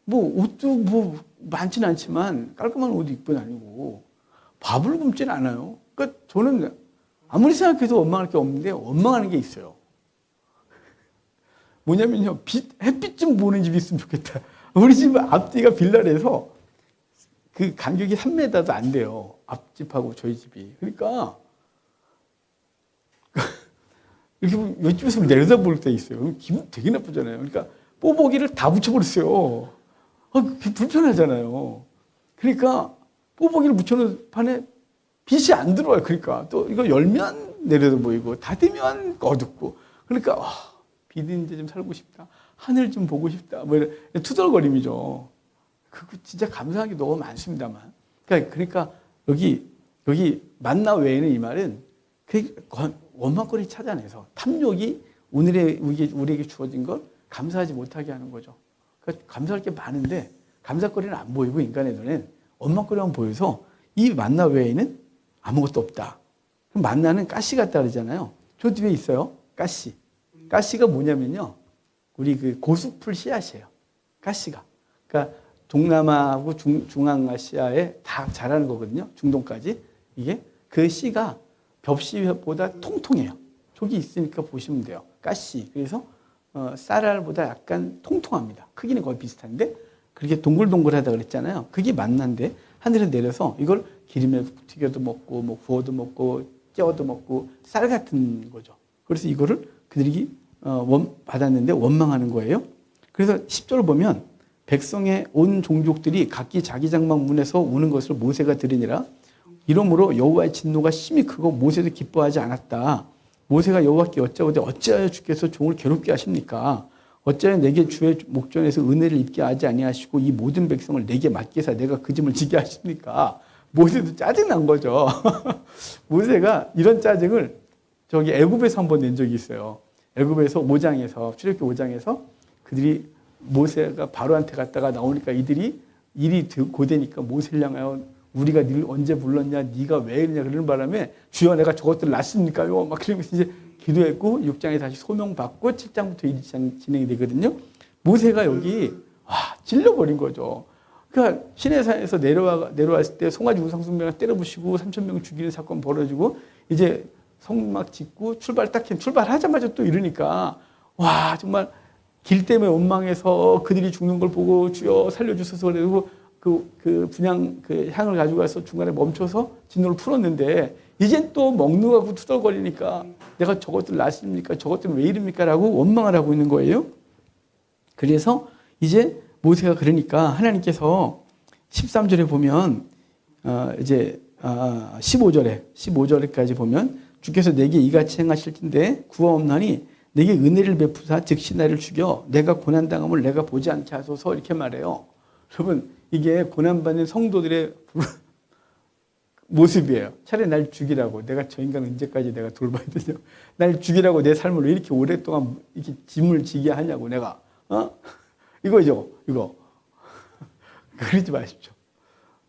뭐 옷도 뭐 많지는 않지만 깔끔한 옷 입고 다니고 밥을 굶지는 않아요. 그러니까 저는 아무리 생각해도 원망할 게 없는데 원망하는 게 있어요. 뭐냐면요, 햇빛 좀 보는 집이 있으면 좋겠다. 우리 집 앞뒤가 빌라라서 그 간격이 3m도 안 돼요. 앞집하고 저희 집이. 그러니까 이렇게 옆집에서 내려다볼 때 있어요. 기분 되게 나쁘잖아요. 그러니까 뽀보기를 다 붙여버렸어요. 그게 불편하잖아요. 그러니까 뽀보기를 붙여놓은 판에 빛이 안 들어와요. 그러니까 또 이거 열면 내려다 보이고 닫으면 어둡고. 그러니까 빛은 이제 좀 살고 싶다. 하늘 좀 보고 싶다. 뭐 이런 투덜거림이죠. 그거 진짜 감사한 게 너무 많습니다만. 그러니까 여기 만나 외에는 이 말은 원망거리 찾아내서 탐욕이 우리에게 주어진 걸 감사하지 못하게 하는 거죠. 그러니까 감사할 게 많은데 감사거리는 안 보이고 인간의 눈엔 원망거리만 보여서 이 만나 외에는 아무것도 없다. 그럼 만나는 가시 같다 그러잖아요. 저 뒤에 있어요. 가시. 가시가 뭐냐면요. 우리 그 고수풀 씨앗이에요. 가시가. 그러니까 동남아하고 중앙아시아에 다 자라는 거거든요. 중동까지. 이게 그 씨가 벽씨보다 통통해요. 저기 있으니까 보시면 돼요. 가시. 그래서 쌀알보다 약간 통통합니다. 크기는 거의 비슷한데 그렇게 동글동글하다 그랬잖아요. 그게 만난데 하늘에 내려서 이걸 기름에 튀겨도 먹고 뭐 구워도 먹고 쪄도 먹고 쌀 같은 거죠. 그래서 이거를 그들이 받았는데 원망하는 거예요. 그래서 10절을 보면 백성의 온 종족들이 각기 자기 장막 문에서 우는 것을 모세가 들으니라. 이러므로 여호와의 진노가 심히 크고 모세도 기뻐하지 않았다. 모세가 여호와께 여짜오되 어찌하여 주께서 종을 괴롭게 하십니까? 어찌하여 내게 주의 목전에서 은혜를 입게 하지 아니하시고 이 모든 백성을 내게 맡기사 내가 그 짐을 지게 하십니까? 모세도 짜증난 거죠. 모세가 이런 짜증을 저기 애굽에서 한번 낸 적이 있어요. 애굽에서 5장에서 출애굽기 5장에서 그들이 모세가 바로한테 갔다가 나오니까 이들이 일이 고되니까 모세를 향하여 우리가 늘 언제 불렀냐, 네가 왜 이러냐 그러는 바람에 주여 내가 저것들 났습니까요? 막 그러면서 이제 기도했고 6장에 다시 소명받고 7장부터 일이 진행이 되거든요. 모세가 여기 질러버린 거죠. 그러니까 시내산에서 내려왔을 때 송아지 우상숭배가 때려부시고 3,000명 죽이는 사건 벌어지고 이제 성막 짓고 출발하자마자 또 이러니까 정말 길 때문에 원망해서 그들이 죽는 걸 보고 주여 살려주셔서 그래고 그 분향 그 향을 가지고 가서 중간에 멈춰서 진노를 풀었는데 이젠 또 먹느라고 투덜거리니까 내가 저것들 났습니까? 저것들 왜 이럽니까? 라고 원망을 하고 있는 거예요. 그래서 이제 모세가 그러니까 하나님께서 13절에 보면 이제 15절에까지 보면 주께서 내게 이같이 행하실 텐데 구하옵나니 내게 은혜를 베푸사 즉시 나를 죽여 내가 고난당함을 내가 보지 않게 하소서 이렇게 말해요. 여러분 이게 고난받는 성도들의 모습이에요. 차라리 날 죽이라고. 내가 저 인간 언제까지 내가 돌봐야 되냐. 날 죽이라고 내 삶을 왜 이렇게 오랫동안 이렇게 짐을 지게 하냐고 내가. 이거죠. 이거. 그러지 마십시오.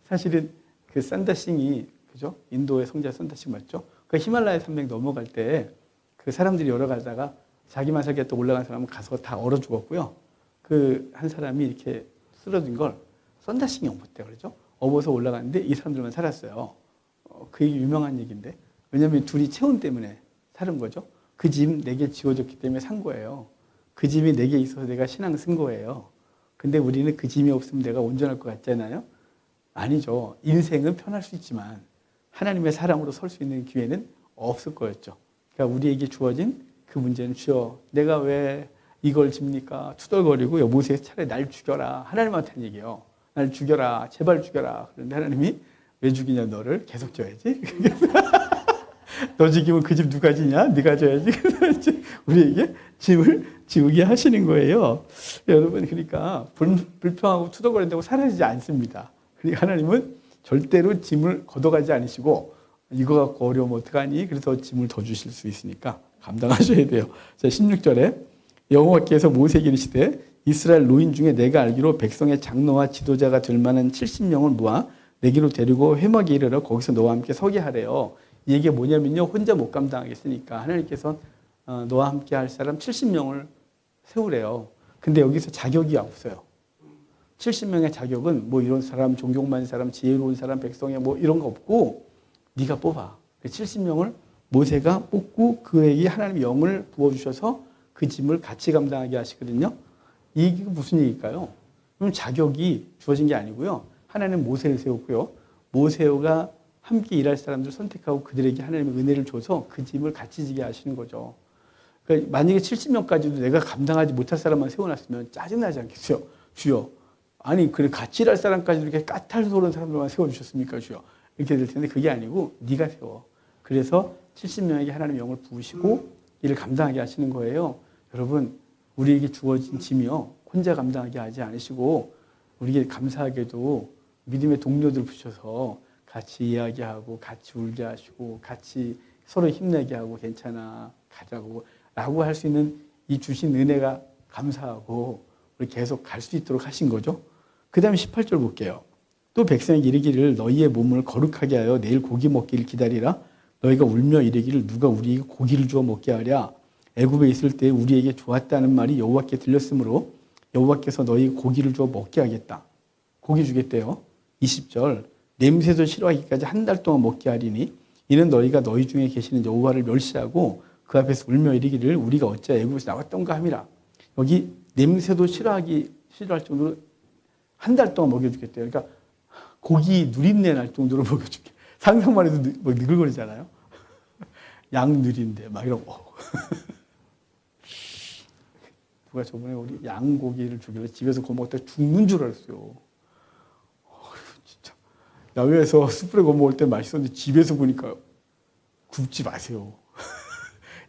사실은 그 산다싱이 그죠? 인도의 성자 산다싱 맞죠? 그 히말라야 산맥 넘어갈 때 그 사람들이 여러 가다가 자기만 살겠다 올라간 사람은 가서 다 얼어 죽었고요. 그 한 사람이 이렇게 쓰러진 걸 산다싱이 업었대 그러죠? 업어서 올라갔는데 이 사람들만 살았어요. 그게 유명한 얘기인데 왜냐하면 둘이 체온 때문에 사는 거죠. 그 짐 내게 지워졌기 때문에 산 거예요. 그 짐이 내게 있어서 내가 신앙 쓴 거예요. 근데 우리는 그 짐이 없으면 내가 온전할 것 같잖아요. 아니죠. 인생은 편할 수 있지만 하나님의 사람으로 설 수 있는 기회는 없을 거였죠. 그러니까 우리에게 주어진 그 문제는 주여 내가 왜 이걸 집니까? 투덜거리고 모세에서 차라리 날 죽여라. 하나님한테 한 얘기예요. 날 죽여라. 제발 죽여라. 그런데 하나님이 왜 죽이냐 너를 계속 줘야지. 너 죽이면 그 집 누가 지냐? 네가 줘야지. 그래서 우리에게 짐을 지우게 하시는 거예요. 여러분 그러니까 불평하고 투덜거린다고 사라지지 않습니다. 그러니까 하나님은 절대로 짐을 걷어가지 않으시고 이거 갖고 어려우면 어떡하니? 그래서 짐을 더 주실 수 있으니까 감당하셔야 돼요. 자, 16절에 여호와께서 모세에게 이르시되 이스라엘 노인 중에 내가 알기로 백성의 장로와 지도자가 될 만한 70명을 모아 내게로 데리고 회막에 이르러 거기서 너와 함께 서게 하래요. 이게 뭐냐면요. 혼자 못 감당하겠으니까 하나님께서 너와 함께 할 사람 70명을 세우래요. 근데 여기서 자격이 없어요. 70명의 자격은 뭐 이런 사람, 존경받는 사람, 지혜로운 사람, 백성의 뭐 이런 거 없고 네가 뽑아. 70명을 모세가 뽑고 그에게 하나님의 영을 부어주셔서 그 짐을 같이 감당하게 하시거든요. 이게 무슨 얘기일까요? 그럼 자격이 주어진 게 아니고요. 하나님은 모세를 세웠고요. 모세가 함께 일할 사람들을 선택하고 그들에게 하나님의 은혜를 줘서 그 짐을 같이 지게 하시는 거죠. 그러니까 만약에 70명까지도 내가 감당하지 못할 사람만 세워놨으면 짜증나지 않겠어요? 주여. 아니 그래 같이 일할 사람까지 이렇게 까탈스러운 사람들만 세워주셨습니까? 주여. 이렇게 될 텐데 그게 아니고 네가 세워. 그래서 70명에게 하나님의 영을 부으시고 이를 감당하게 하시는 거예요. 여러분 우리에게 주어진 짐이요. 혼자 감당하게 하지 않으시고 우리에게 감사하게도 믿음의 동료들 부셔서 같이 이야기하고 같이 울게 하시고 같이 서로 힘내게 하고 괜찮아 가자고 라고 할 수 있는 이 주신 은혜가 감사하고 우리 계속 갈 수 있도록 하신 거죠. 그 다음에 18절 볼게요. 또 백성에게 이르기를 너희의 몸을 거룩하게 하여 내일 고기 먹기를 기다리라. 너희가 울며 이르기를 누가 우리에게 고기를 주어 먹게 하랴. 애굽에 있을 때 우리에게 좋았다는 말이 여호와께 들렸으므로 여호와께서 너희 고기를 주어 먹게 하겠다. 고기 주겠대요. 20절 냄새도 싫어하기까지 한 달 동안 먹게 하리니 이는 너희가 너희 중에 계시는 여호와를 멸시하고 그 앞에서 울며 이르기를 우리가 어찌 애굽에서 나왔던가 함이라. 여기 냄새도 싫어할 정도로 한 달 동안 먹여주겠대요. 그러니까 고기 누린내 날 정도로 먹여줄게. 상상만 해도 뭐 느글거리잖아요. 양 누린내 막 이러고. 누가 저번에 우리 양고기를 주길래 집에서 구워 먹다가 죽는 줄 알았어요. 진짜. 야외에서 숯불에 구워 먹을 때 맛있었는데 집에서 보니까 굽지 마세요.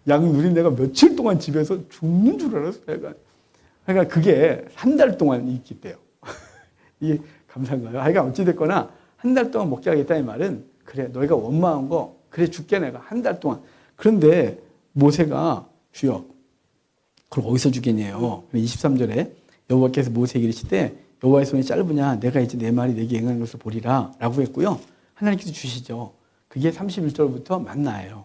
양 누린내가 며칠 동안 집에서 죽는 줄 알았어요. 그러니까 그게 한 달 동안 있겠대요. 이게 감사한가요? 하여간 어찌됐거나 한 달 동안 먹게 하겠다 이 말은 그래 너희가 원망한 거 그래 줄게 내가 한 달 동안. 그런데 모세가 주여 그걸 어디서 주겠냐요. 23절에 여호와께서 모세에게 이르시되 여호와의 손이 짧으냐 내가 이제 내 말이 내게 행하는 것을 보리라 라고 했고요. 하나님께서 주시죠. 그게 31절부터 만나예요.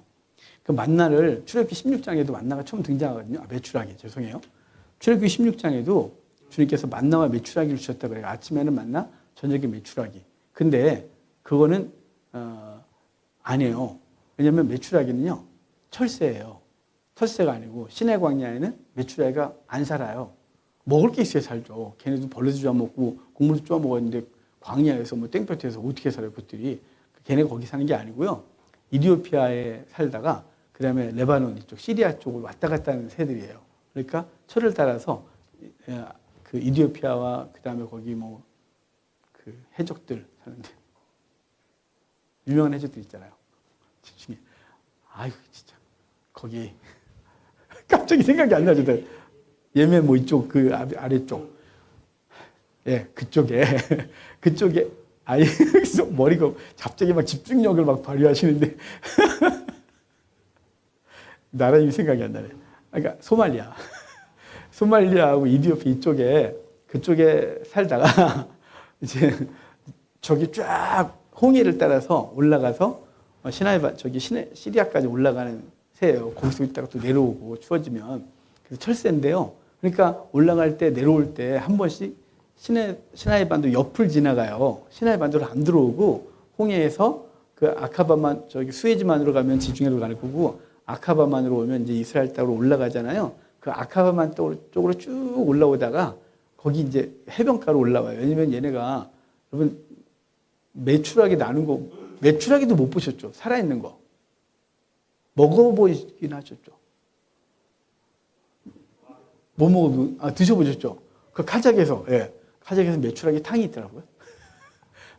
그 만나를 출애굽기 16장에도 만나가 처음 등장하거든요. 메추라기 죄송해요. 출애굽기 16장에도 주님께서 만나와 메추라기를 주셨다 그래요. 아침에는 만나, 저녁에 메추라기. 근데 그거는 아니에요. 왜냐하면 메추라기는요 철새예요. 텃새가 아니고 시내 광야에는 메추라기가 안 살아요. 먹을 게 있어야 살죠. 걔네도 벌레도 좀 먹고 곡물도 좀 먹었는데 광야에서 뭐 땡볕에서 어떻게 살아요 그것들이. 걔네가 거기 사는 게 아니고요. 이디오피아에 살다가 그 다음에 레바논 이쪽 시리아 쪽으로 왔다 갔다 하는 새들이에요. 그러니까 철을 따라서 그 이디오피아와 그 다음에 거기 뭐 그 해적들 사는데 유명한 해적들 있잖아요. 중에 아유 진짜 거기 갑자기 생각이 안 나죠. 예멘 뭐 이쪽 그 아래쪽 예 그쪽에 아예 머리가 갑자기 막 집중력을 막 발휘하시는데 나라 이름이 생각이 안 나네. 그러니까 소말리아하고 이디오피아 이쪽에 그쪽에 살다가 이제 저기 쫙 홍해를 따라서 올라가서 시리아까지 올라가는 새예요. 거기서 있다가 또 내려오고 추워지면 그래서 철새인데요. 그러니까 올라갈 때 내려올 때 한 번씩 시나이 반도 옆을 지나가요. 시나이 반도를 안 들어오고 홍해에서 그 아카바만 저기 수에즈만으로 가면 지중해로 가는 거고 아카바만으로 오면 이제 이스라엘 땅으로 올라가잖아요. 그 아카바만 쪽으로 쭉 올라오다가 거기 이제 해변가로 올라와요. 왜냐면 얘네가 여러분 메추라기 나는 거 메추라기도 못 보셨죠? 살아있는 거 먹어보긴 하셨죠? 뭐 먹어도 드셔보셨죠? 그 카작에서 카작에서 메추라기 탕이 있더라고요.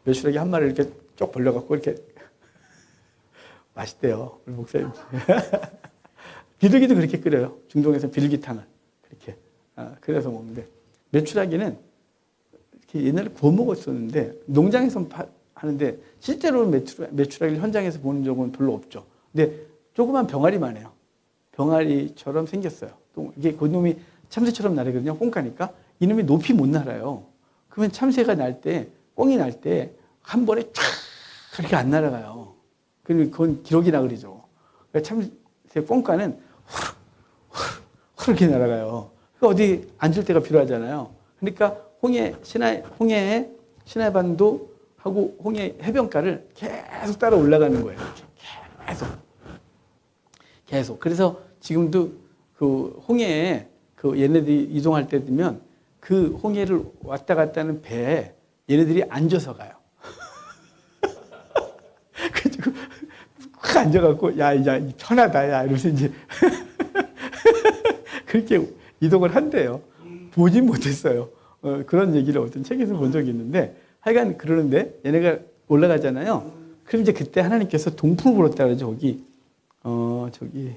메추라기 한 마리 이렇게 쭉 벌려갖고 이렇게 맛있대요. 우리 목사님. 비둘기도 그렇게 끓여요. 중동에서 비둘기탕을 그렇게. 그래서 먹는데 메추라기는 이렇게 옛날에 구워 먹었었는데 농장에서 하는데 실제로 메추라기를 현장에서 보는 적은 별로 없죠. 근데 조그만 병아리만 해요. 병아리처럼 생겼어요. 또 이게 그놈이 참새처럼 날거든요. 꽁까니까 이놈이 높이 못 날아요. 그러면 참새가 날 때 꽁이 날 때 한 번에 쫙 그렇게 안 날아가요. 그건 기록이나 그러죠. 그러니까 참새 꽁까는 후룩 이렇게 날아가요. 그러니까 어디 앉을 데가 필요하잖아요. 그러니까 시나이 반도하고 홍해 해변가를 계속 따라 올라가는 거예요. 계속. 그래서 지금도 그 홍해에 그 얘네들이 이동할 때 되면 그 홍해를 왔다 갔다 하는 배에 얘네들이 앉아서 가요. 그래가지고 확 앉아갖고 야 편하다 야 이러면서 이제 그렇게 이동을 한대요. 보진 못했어요. 그런 얘기를 어떤 책에서 본 적이 있는데 하여간 그러는데 얘네가 올라가잖아요. 그럼 이제 그때 하나님께서 동풍을 불었다 그러죠. 저기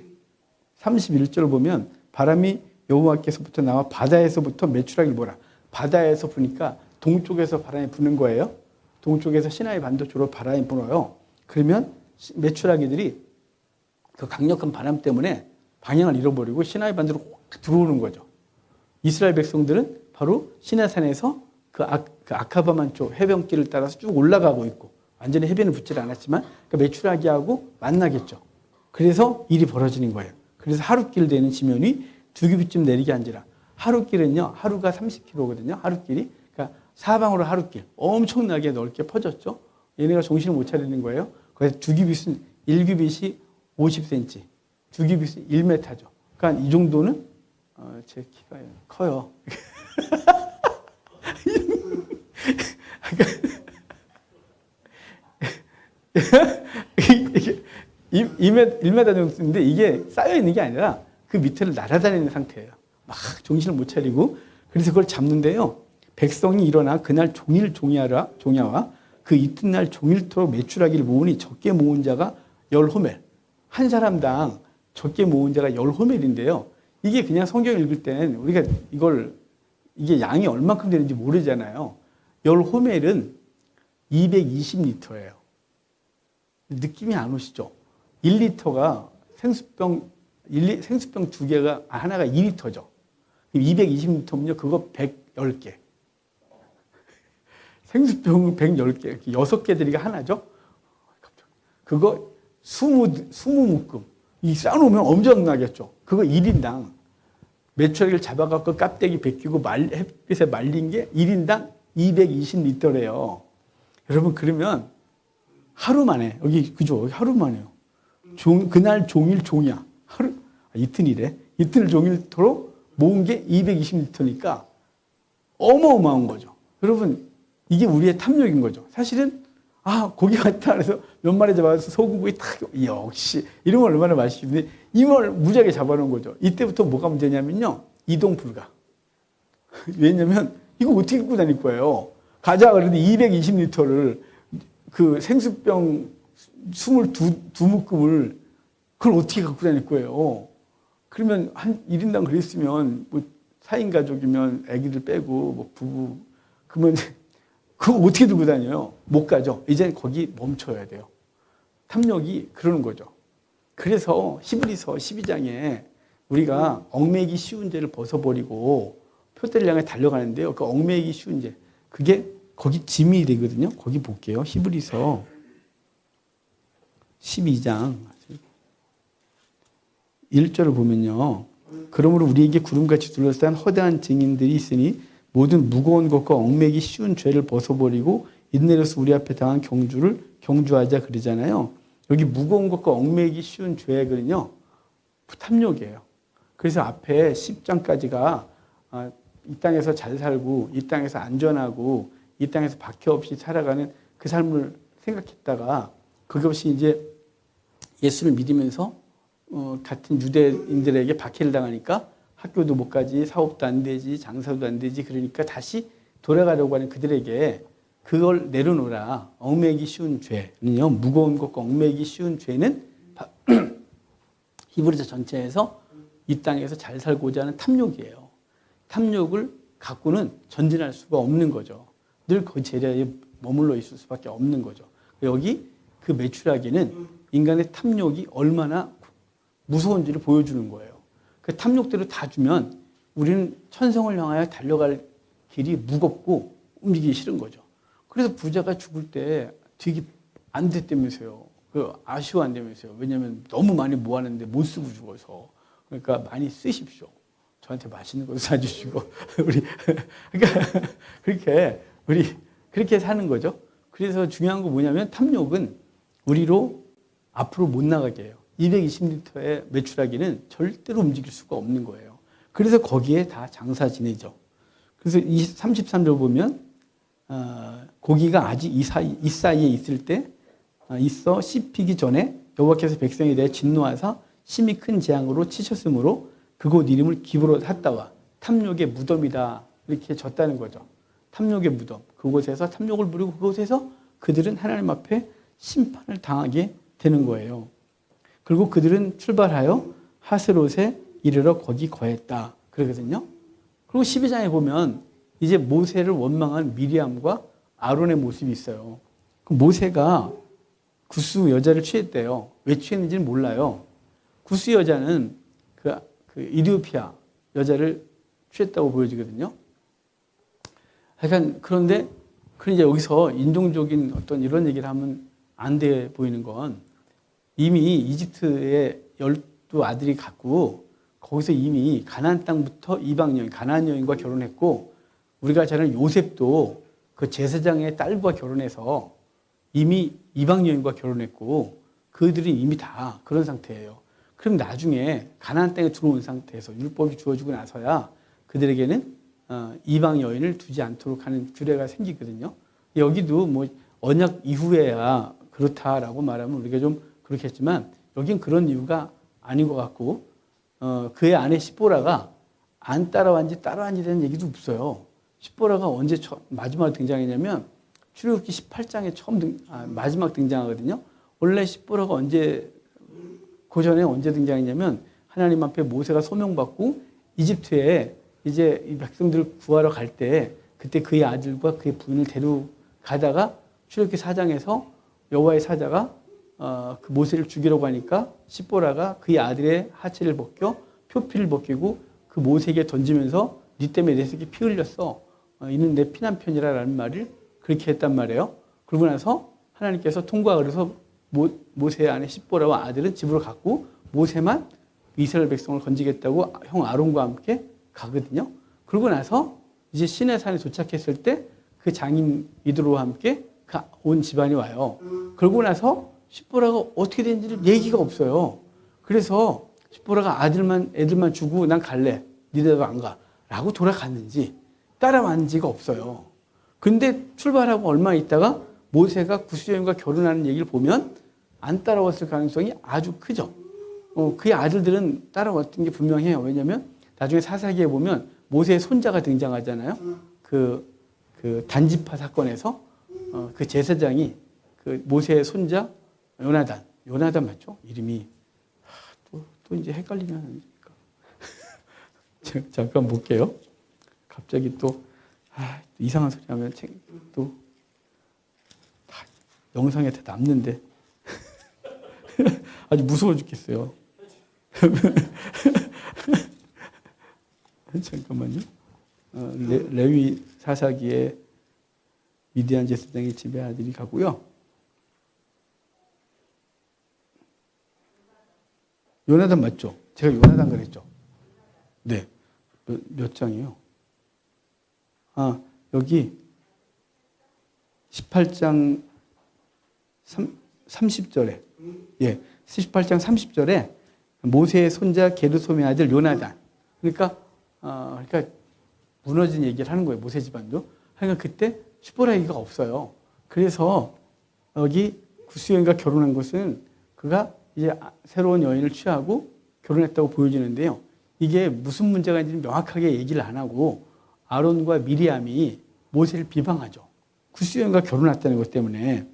31절을 보면 바람이 여호와께서부터 나와 바다에서부터 메추라기를 보라. 바다에서 부니까 동쪽에서 바람이 부는 거예요. 동쪽에서 시나이 반도 쪽으로 바람이 불어요. 그러면 메추라기들이 그 강력한 바람 때문에 방향을 잃어버리고 시나이 반도로 들어오는 거죠. 이스라엘 백성들은 바로 시내산에서 그 아카바만 쪽 해변길을 따라서 쭉 올라가고 있고 완전히 해변을 붙지 않았지만 그 메추라기하고 만나겠죠. 그래서 일이 벌어지는 거예요. 그래서 하루길 되는 지면이 두 규빗쯤 내리게 한지라. 하루길은요, 하루가 30km거든요. 하루길이. 그러니까 사방으로 하루길. 엄청나게 넓게 퍼졌죠. 얘네가 정신을 못 차리는 거예요. 그래서 두 규빗은 1규빗이 50cm, 두 규빗은 1m죠. 그러니까 이 정도는 제 키가 커요. 이게 1m 정도인데 이게 쌓여 있는 게 아니라 그 밑을 날아다니는 상태예요. 막 정신을 못 차리고 그래서 그걸 잡는데요. 백성이 일어나 그날 종일 종야와 그 이튿날 종일토록 메추라기를 모으니 적게 모은 자가 10호멜. 한 사람당 적게 모은 자가 10호멜인데요. 이게 그냥 성경 읽을 땐 우리가 이게 양이 얼만큼 되는지 모르잖아요. 10호멜은 220리터예요. 느낌이 안 오시죠? 1리터가 생수병 두 개가, 하나가 2리터죠. 220리터면요, 그거 110개. 생수병 110개, 6개 들이가 하나죠? 그거 20묶음. 이 쌓아놓으면 엄청나겠죠? 그거 1인당 메추라기를 잡아갖고 깍대기 벗기고 햇빛에 말린 게 1인당 220리터래요. 여러분, 그러면 하루 만에, 그죠? 하루 만에요. 그날 종일 종이야. 이틀이래. 이틀 종일토록 모은 게 220리터니까 어마어마한 거죠. 여러분, 이게 우리의 탐욕인 거죠. 사실은, 고기 같다. 그래서 몇 마리 잡아서 소고기 탁, 역시, 이러면 얼마나 맛있는데, 이걸 무지하게 잡아놓은 거죠. 이때부터 뭐가 문제냐면요. 이동 불가. 왜냐면, 이거 어떻게 갖고 다닐 거예요? 가자, 그러는데 220리터를 그 생수병 22묶음을 그걸 어떻게 갖고 다닐 거예요? 그러면 한 1인당 그랬으면 뭐 4인 가족이면 아기들 빼고 뭐 부부 그러면 그거 어떻게 들고 다녀요? 못 가죠. 이제 거기 멈춰야 돼요. 탐욕이 그러는 거죠. 그래서 히브리서 12장에 우리가 얽매이기 쉬운 죄를 벗어버리고 표대를 향해 달려가는데요. 그 얽매이기 쉬운 죄 그게 거기 짐이 되거든요. 거기 볼게요. 히브리서 12장 1절을 보면요. 그러므로 우리에게 구름같이 둘러싼 허다한 증인들이 있으니 모든 무거운 것과 얽매기 쉬운 죄를 벗어버리고 인내로서 우리 앞에 당한 경주를 경주하자 그러잖아요. 여기 무거운 것과 얽매기 쉬운 죄는요. 탐욕이에요. 그래서 앞에 10장까지가 이 땅에서 잘 살고 이 땅에서 안전하고 이 땅에서 박해 없이 살아가는 그 삶을 생각했다가 그것이 이제 예수를 믿으면서 같은 유대인들에게 박해를 당하니까 학교도 못 가지, 사업도 안 되지, 장사도 안 되지. 그러니까 다시 돌아가려고 하는 그들에게 그걸 내려놓으라. 얽매이기 쉬운 죄는요. 무거운 것과 얽매이기 쉬운 죄는 히브리서 전체에서 이 땅에서 잘 살고자 하는 탐욕이에요. 탐욕을 갖고는 전진할 수가 없는 거죠. 늘 그 재료에 머물러 있을 수밖에 없는 거죠. 여기 그 메추라기는 인간의 탐욕이 얼마나 무서운지를 보여주는 거예요. 그 탐욕대로 다 주면 우리는 천성을 향하여 달려갈 길이 무겁고 움직이기 싫은 거죠. 그래서 부자가 죽을 때 되게 안 됐다면서요. 아쉬워한다면서요. 왜냐하면 너무 많이 모았는데 못 쓰고 죽어서. 그러니까 많이 쓰십시오. 저한테 맛있는 것도 사주시고 우리 그러니까 그렇게 우리 그렇게 사는 거죠. 그래서 중요한 거 뭐냐면 탐욕은 우리로 앞으로 못 나가게 해요. 220리터의 매출하기는 절대로 움직일 수가 없는 거예요. 그래서 거기에 다 장사 지내죠. 그래서 이 33절 보면 고기가 아직 이 사이에 있을 때 있어 씹히기 전에 여호와께서 백성에 대해 진노하사 심히 큰 재앙으로 치셨으므로 그곳 이름을 기브로 샀다와 탐욕의 무덤이다 이렇게 졌다는 거죠. 탐욕의 무덤. 그곳에서 탐욕을 부리고 그곳에서 그들은 하나님 앞에 심판을 당하게 되는 거예요. 그리고 그들은 출발하여 하스롯에 이르러 거기 거했다. 그러거든요. 그리고 12장에 보면 이제 모세를 원망한 미리암과 아론의 모습이 있어요. 그 모세가 구스 여자를 취했대요. 왜 취했는지는 몰라요. 구스 여자는 그 이디오피아 여자를 취했다고 보여지거든요. 하여간 그런데 이제 여기서 인종적인 어떤 이런 얘기를 하면 안 돼 보이는 건 이미 이집트에 12아들이 갔고 거기서 이미 가나안 땅부터 이방 여인, 가나안 여인과 결혼했고 우리가 잘 아는 요셉도 그 제사장의 딸과 결혼해서 이미 이방 여인과 결혼했고 그들이 이미 다 그런 상태예요. 그럼 나중에 가나안 땅에 들어온 상태에서 율법이 주어지고 나서야 그들에게는 이방 여인을 두지 않도록 하는 규례가 생기거든요. 여기도 뭐 언약 이후에야 그렇다라고 말하면 우리가 좀 그렇겠지만 여긴 그런 이유가 아닌 것 같고 그의 아내 시보라가 안 따라왔는지 따라왔는지 되는 얘기도 없어요. 시보라가 언제 마지막으로 등장했냐면 출애굽기 18장에 마지막 등장하거든요. 원래 시보라가 그 전에 언제 등장했냐면 하나님 앞에 모세가 소명받고 이집트에 이제 이 백성들을 구하러 갈 때 그때 그의 아들과 그의 부인을 데려가다가 출애굽기 4장에서 여호와의 사자가 그 모세를 죽이려고 하니까 시보라가 그의 아들의 하체를 벗겨 표피를 벗기고 그 모세에게 던지면서 네 때문에 내 새끼 피 흘렸어. 이는 내 피난편이라는 말을 그렇게 했단 말이에요. 그러고 나서 하나님께서 통과가 그래서 모세의 아내 시보라와 아들은 집으로 갔고 모세만 이스라엘 백성을 건지겠다고 형 아론과 함께 가거든요. 그러고 나서 이제 시내산에 도착했을 때 그 장인 이드로와 함께 온 집안이 와요. 그러고 나서 시보라가 어떻게 된지를 얘기가 없어요. 그래서 시보라가 애들만 주고 난 갈래. 니네도 안 가. 라고 돌아갔는지 따라왔는지가 없어요. 근데 출발하고 얼마 있다가 모세가 구스 여인과 결혼하는 얘기를 보면 안 따라왔을 가능성이 아주 크죠. 그의 아들들은 따라왔던 게 분명해요. 왜냐하면 나중에 사사기에 보면 모세의 손자가 등장하잖아요. 그 단지파 사건에서 그 제사장이 그 모세의 손자 요나단 맞죠? 이름이 또 이제 헷갈리면 안 되니까 잠깐 볼게요. 갑자기 또 이상한 소리 하면 또 영상에 다 남는데 아주 무서워 죽겠어요. 잠깐만요. 레위 사사기에 미디안 제사장의 집에 아들이 가고요. 요나단 맞죠? 제가 요나단 그랬죠? 네. 몇 장이에요? 여기 18장 30절에 18장 30절에 모세의 손자 게르솜의 아들 요나단. 그러니까 무너진 얘기를 하는 거예요. 모세 집안도. 그러니까 그때 시보라 얘기가 없어요. 그래서 여기 구스 여인과 결혼한 것은 그가 이제 새로운 여인을 취하고 결혼했다고 보여지는데요. 이게 무슨 문제가 있는지 명확하게 얘기를 안 하고 아론과 미리암이 모세를 비방하죠. 구스 여인과 결혼했다는 것 때문에.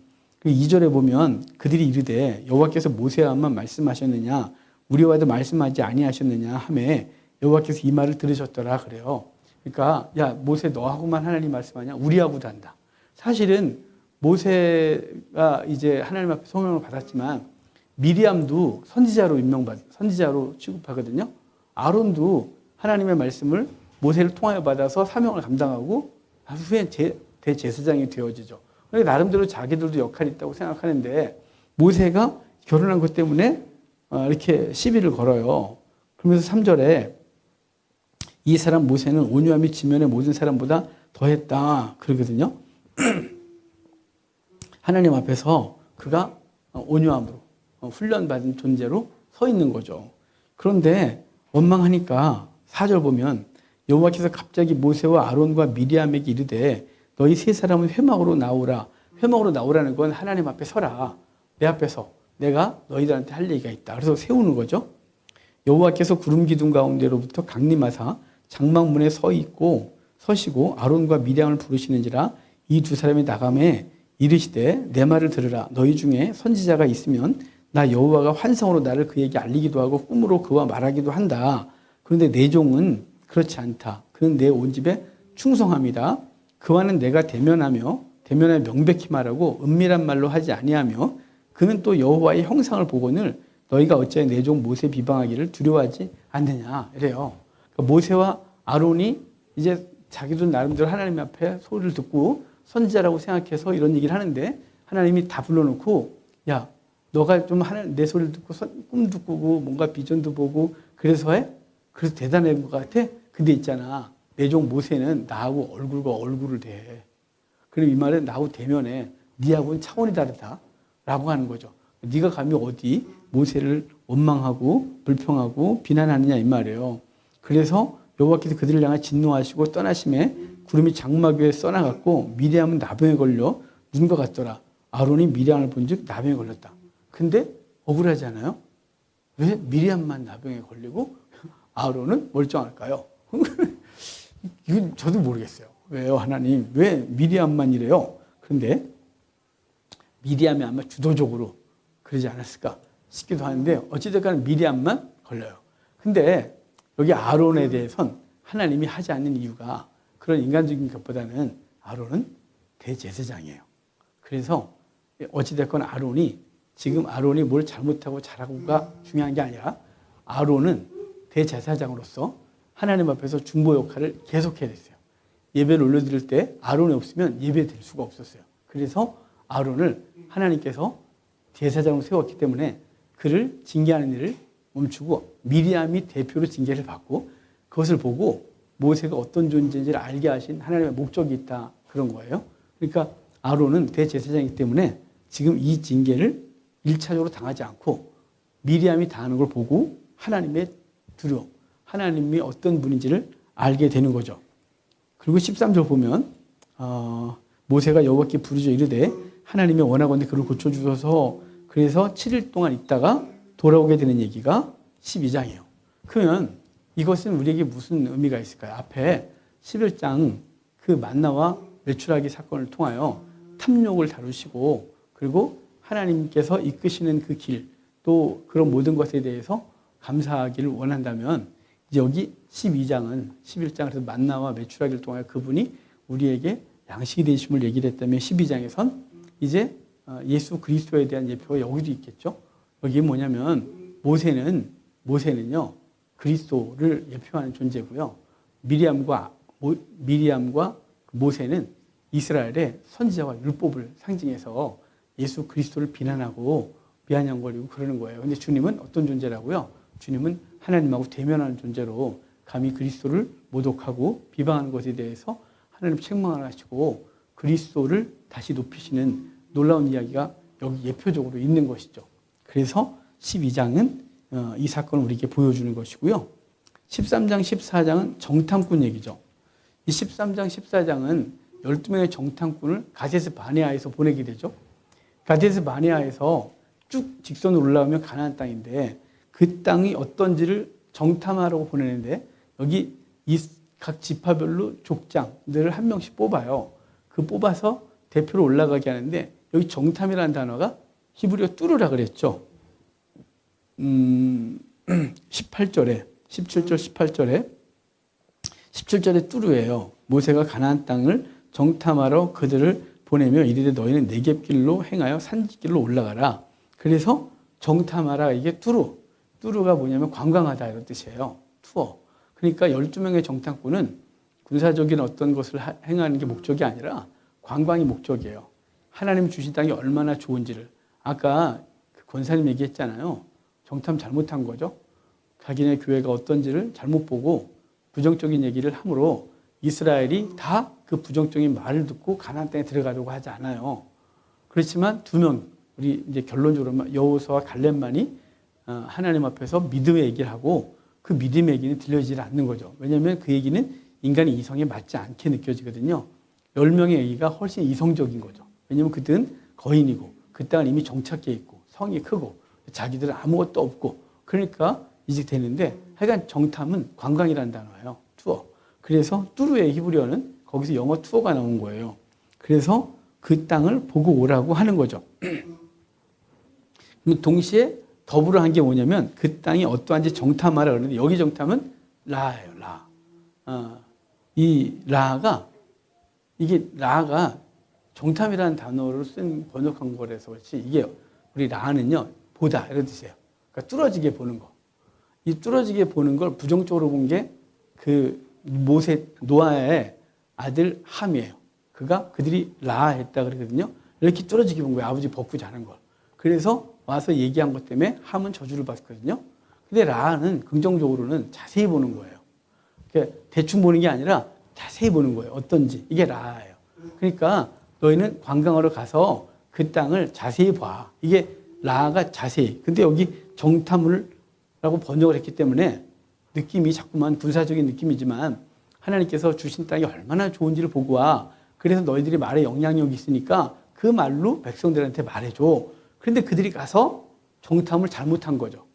2절에 보면 그들이 이르되 여호와께서 모세와만 말씀하셨느냐 우리와도 말씀하지 아니하셨느냐 하매 여호와께서 이 말을 들으셨더라 그래요. 그러니까 야 모세 너하고만 하나님 말씀하냐 우리하고도 한다. 사실은 모세가 이제 하나님 앞에 소명을 받았지만 미리암도 선지자로 취급하거든요. 아론도 하나님의 말씀을 모세를 통하여 받아서 사명을 감당하고 후에 대제사장이 되어지죠. 그러니까 나름대로 자기들도 역할이 있다고 생각하는데 모세가 결혼한 것 때문에 이렇게 시비를 걸어요. 그러면서 3절에 이 사람 모세는 온유함이 지면의 모든 사람보다 더했다 그러거든요. 하나님 앞에서 그가 온유함으로 훈련받은 존재로 서 있는 거죠. 그런데 원망하니까 4절 보면 여호와께서 갑자기 모세와 아론과 미리암에게 이르되 너희 세 사람은 회막으로 나오라. 회막으로 나오라는 건 하나님 앞에 서라. 내 앞에서 내가 너희들한테 할 얘기가 있다. 그래서 세우는 거죠. 여호와께서 구름 기둥 가운데로부터 강림하사 장막문에 서시고 아론과 미리암을 부르시는지라 이 두 사람이 나가매 이르시되 내 말을 들으라. 너희 중에 선지자가 있으면 나 여호와가 환상으로 나를 그에게 알리기도 하고 꿈으로 그와 말하기도 한다. 그런데 내 종은 그렇지 않다. 그는 내 온 집에 충성합니다. 그와는 내가 대면하며 명백히 말하고 은밀한 말로 하지 아니하며 그는 또 여호와의 형상을 보거늘 너희가 어찌하여 내 종 모세 비방하기를 두려워하지 않느냐 이래요. 그러니까 모세와 아론이 이제 자기도 나름대로 하나님 앞에 소리를 듣고 선지자라고 생각해서 이런 얘기를 하는데 하나님이 다 불러놓고 야 너가 좀 내 소리를 듣고 꿈도 꾸고 뭔가 비전도 보고 그래서 해? 그래서 대단한 것 같아? 근데 있잖아 내 종 모세는 나하고 얼굴과 얼굴을 대. 그럼 이 말은 나하고 대면에 니하고는 차원이 다르다 라고 하는 거죠. 네가 감히 어디 모세를 원망하고 불평하고 비난하느냐 이 말이에요. 그래서 여호와께서 그들을 향해 진노하시고 떠나심에 구름이 장막 위에 써나갔고 미리암은 나병에 걸려 눈과 같더라. 아론이 미리암을 본즉 나병에 걸렸다. 근데 억울하지 않아요? 왜 미리암만 나병에 걸리고 아론은 멀쩡할까요? 이건 저도 모르겠어요. 왜요 하나님? 왜 미리암만 이래요? 그런데 미리암이 아마 주도적으로 그러지 않았을까 싶기도 하는데 어찌됐건 미리암만 걸려요. 근데 여기 아론에 대해선 하나님이 하지 않는 이유가 그런 인간적인 것보다는 아론은 대제사장이에요. 그래서 어찌됐건 지금 아론이 뭘 잘못하고 잘하고가 중요한 게 아니라 아론은 대제사장으로서 하나님 앞에서 중보 역할을 계속해야 됐어요. 예배를 올려드릴 때 아론이 없으면 예배 드릴 수가 없었어요. 그래서 아론을 하나님께서 제사장으로 세웠기 때문에 그를 징계하는 일을 멈추고 미리암이 대표로 징계를 받고 그것을 보고 모세가 어떤 존재인지를 알게 하신 하나님의 목적이 있다 그런 거예요. 그러니까 아론은 대제사장이기 때문에 지금 이 징계를 1차적으로 당하지 않고 미리암이 당하는 걸 보고 하나님의 두려움, 하나님이 어떤 분인지를 알게 되는 거죠. 그리고 13절 보면 모세가 여호와께 부르짖어 이르되 하나님이 원하건대 그를 고쳐주셔서 그래서 7일 동안 있다가 돌아오게 되는 얘기가 12장이에요. 그러면 이것은 우리에게 무슨 의미가 있을까요? 앞에 11장 그 만나와 메추라기 사건을 통하여 탐욕을 다루시고 그리고 하나님께서 이끄시는 그 길, 또 그런 모든 것에 대해서 감사하기를 원한다면 이제 여기 12장은 11장에서 만나와 메추라기를 통하여 그분이 우리에게 양식이 되심을 얘기를 했다면 12장에선 이제 예수 그리스도에 대한 예표가 여기도 있겠죠. 여기 뭐냐면 모세는요 그리스도를 예표하는 존재고요. 미리암과 모세는 이스라엘의 선지자와 율법을 상징해서 예수 그리스도를 비난하고 비아냥거리고 그러는 거예요. 근데 주님은 어떤 존재라고요? 주님은 하나님하고 대면하는 존재로 감히 그리스도를 모독하고 비방하는 것에 대해서 하나님 책망을 하시고 그리스도를 다시 높이시는 놀라운 이야기가 여기 예표적으로 있는 것이죠. 그래서 12장은 이 사건을 우리에게 보여주는 것이고요. 13장, 14장은 정탐꾼 얘기죠. 이 13장, 14장은 12명의 정탐꾼을 가데스 바네아에서 보내게 되죠. 가데스 바네아에서 쭉 직선으로 올라오면 가나안 땅인데 그 땅이 어떤지를 정탐하라고 보내는데 여기 이 각 지파별로 족장들을 한 명씩 뽑아요. 그 뽑아서 대표로 올라가게 하는데 여기 정탐이라는 단어가 히브리어 뚜르라 그랬죠. 18절에 17절 18절에 뚜르예요. 모세가 가나안 땅을 정탐하러 그들을 보내며 이르되 너희는 네겝길로 행하여 산지길로 올라가라. 그래서 정탐하라 이게 뚜르가 뭐냐면 관광하다 이런 뜻이에요. 투어. 그러니까 12명의 정탐꾼은 군사적인 어떤 것을 행하는 게 목적이 아니라 관광이 목적이에요. 하나님 주신 땅이 얼마나 좋은지를 아까 그 권사님 얘기했잖아요. 정탐 잘못한 거죠. 자기네 교회가 어떤지를 잘못 보고 부정적인 얘기를 함으로 이스라엘이 다 그 부정적인 말을 듣고 가나안 땅에 들어가려고 하지 않아요. 그렇지만 두 명, 우리 이제 결론적으로 여호수아와 갈렙만이 하나님 앞에서 믿음의 얘기를 하고 그 믿음의 얘기는 들려지지 않는 거죠. 왜냐하면 그 얘기는 인간의 이성에 맞지 않게 느껴지거든요. 10명의 얘기가 훨씬 이성적인 거죠. 왜냐하면 그들은 거인이고 그 땅을 이미 정착해 있고 성이 크고 자기들은 아무것도 없고 그러니까 이제 되는데 하여간 정탐은 관광이라는 단어예요. 투어. 그래서 뚜르의 히브리어는 거기서 영어 투어가 나온 거예요. 그래서 그 땅을 보고 오라고 하는 거죠. 동시에 더불어 한 게 뭐냐면 그 땅이 어떠한지 정탐하라 그러는데 여기 정탐은 라예요. 라. 이 라가 이게 라가 정탐이라는 단어로 쓴 번역한 거라서 그렇지 이게 우리 라는요 보다 이런 뜻이에요. 그러니까 뚫어지게 보는 거. 이 뚫어지게 보는 걸 부정적으로 본 게 그 노아의 아들 함이에요. 그들이 라 했다 그러거든요. 이렇게 뚫어지게 본 거예요. 아버지 벗고 자는 걸. 그래서 와서 얘기한 것 때문에 함은 저주를 받거든요. 근데 라는 긍정적으로는 자세히 보는 거예요. 그러니까 대충 보는 게 아니라 자세히 보는 거예요. 어떤지. 이게 라예요. 그러니까 너희는 관광하러 가서 그 땅을 자세히 봐. 이게 라가 자세히. 근데 여기 정탐을 라고 번역을 했기 때문에 느낌이 자꾸만 군사적인 느낌이지만 하나님께서 주신 땅이 얼마나 좋은지를 보고 와. 그래서 너희들이 말에 영향력이 있으니까 그 말로 백성들한테 말해줘. 그런데 그들이 가서 정탐을 잘못한 거죠.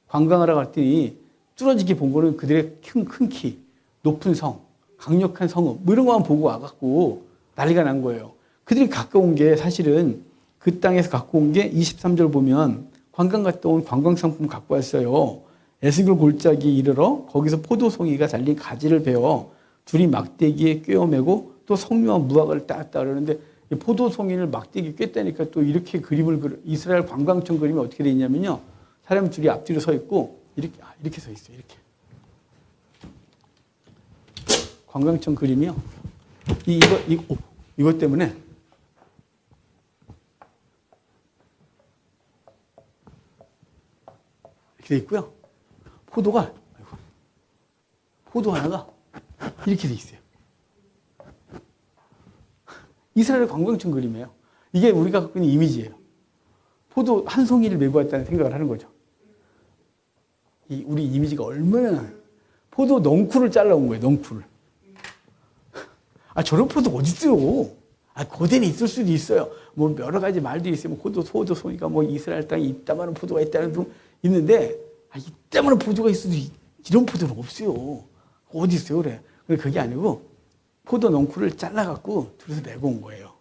관광하러 갔더니 뚫어지게 본 거는 그들의 큰 키, 높은 성, 강력한 성읍 뭐 이런 거만 보고 와갖고 난리가 난 거예요. 그들이 갖고 온 게 사실은 그 땅에서 갖고 온 게 23절 보면 관광 갔다 온 관광 상품 갖고 왔어요. 에스겔 골짜기에 이르러 거기서 포도송이가 달린 가지를 베어 둘이 막대기에 꿰어매고 또 석류와 무화과를 따았다 그러는데 포도송이를 막대기에 꿰다니까 또 이렇게 그림을 이스라엘 관광청 그림이 어떻게 돼 있냐면요. 사람 둘이 앞뒤로 서 있고 이렇게 서 있어요. 이렇게. 관광청 그림이요. 이것 때문에 이렇게 돼 있고요. 포도 하나가 이렇게 돼 있어요. 이스라엘 관광청 그림이에요. 이게 우리가 갖고 있는 이미지예요. 포도 한 송이를 메고 왔다는 생각을 하는 거죠. 우리 이미지가 얼마나 포도 넝쿨을 잘라온 거예요. 넝쿨을. 저런 포도 어디 있어요? 고대는 있을 수도 있어요. 뭐 여러 가지 말들이 있어요. 포도 송이가 뭐 이스라엘 땅에 이따만한 포도가 있다는 둥 있는데 이따만한 포도가 있어도 이런 포도는 없어요. 어디 있어요? 그래. 그게 아니고 포도 넝쿨을 잘라갖고 둘이서 메고 온 거예요.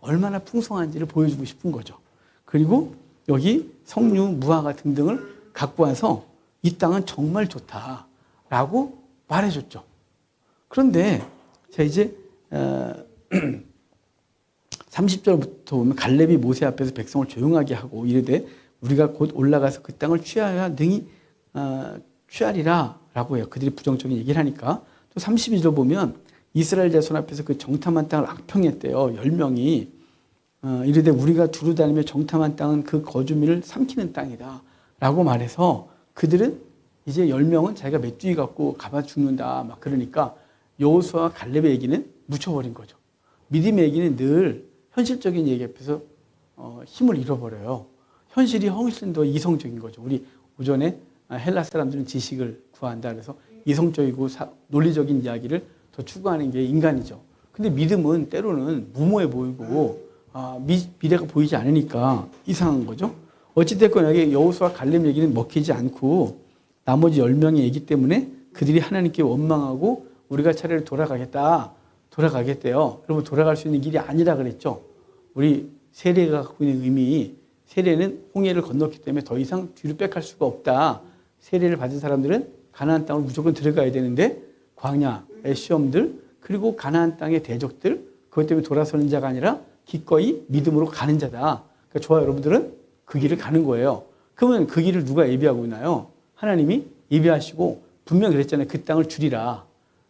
얼마나 풍성한지를 보여주고 싶은 거죠. 그리고 여기 석류, 무화과 등등을 갖고 와서 이 땅은 정말 좋다라고 말해줬죠. 그런데 자 이제 30절부터 보면 갈렙이 모세 앞에서 백성을 조용하게 하고 이르되 우리가 곧 올라가서 그 땅을 취하여 능히 취하리라 라고 해요. 그들이 부정적인 얘기를 하니까. 또 32절 보면 이스라엘 자손 앞에서 그 정탐한 땅을 악평했대요. 10명이. 이르되 우리가 두루 다니며 정탐한 땅은 그 거주민을 삼키는 땅이다 라고 말해서 그들은 이제 10명은 자기가 메뚜기 갖고 가봐 죽는다 막 그러니까 여호수아와 갈렙의 얘기는 묻혀버린 거죠. 믿음의 얘기는 늘 현실적인 얘기 앞에서 힘을 잃어버려요. 현실이 훨씬 더 이성적인 거죠. 우리 오전에 헬라 사람들은 지식을 구한다 그래서 이성적이고 논리적인 이야기를 더 추구하는 게 인간이죠. 근데 믿음은 때로는 무모해 보이고 미래가 보이지 않으니까 이상한 거죠. 어찌됐건 여기 여호수아 갈렙 얘기는 먹히지 않고 나머지 10명의 얘기 때문에 그들이 하나님께 원망하고 우리가 차례를 돌아가겠대요. 여러분 돌아갈 수 있는 길이 아니라 그랬죠. 우리 세례가 갖고 있는 의미, 세례는 홍해를 건넜기 때문에 더 이상 뒤로 빽할 수가 없다. 세례를 받은 사람들은 가나안 땅을 무조건 들어가야 되는데 광야의 시험들 그리고 가나안 땅의 대적들 그것 때문에 돌아서는 자가 아니라 기꺼이 믿음으로 가는 자다. 그러니까 저와 여러분들은 그 길을 가는 거예요. 그러면 그 길을 누가 예비하고 있나요? 하나님이 예비하시고 분명히 그랬잖아요. 그 땅을 주리라.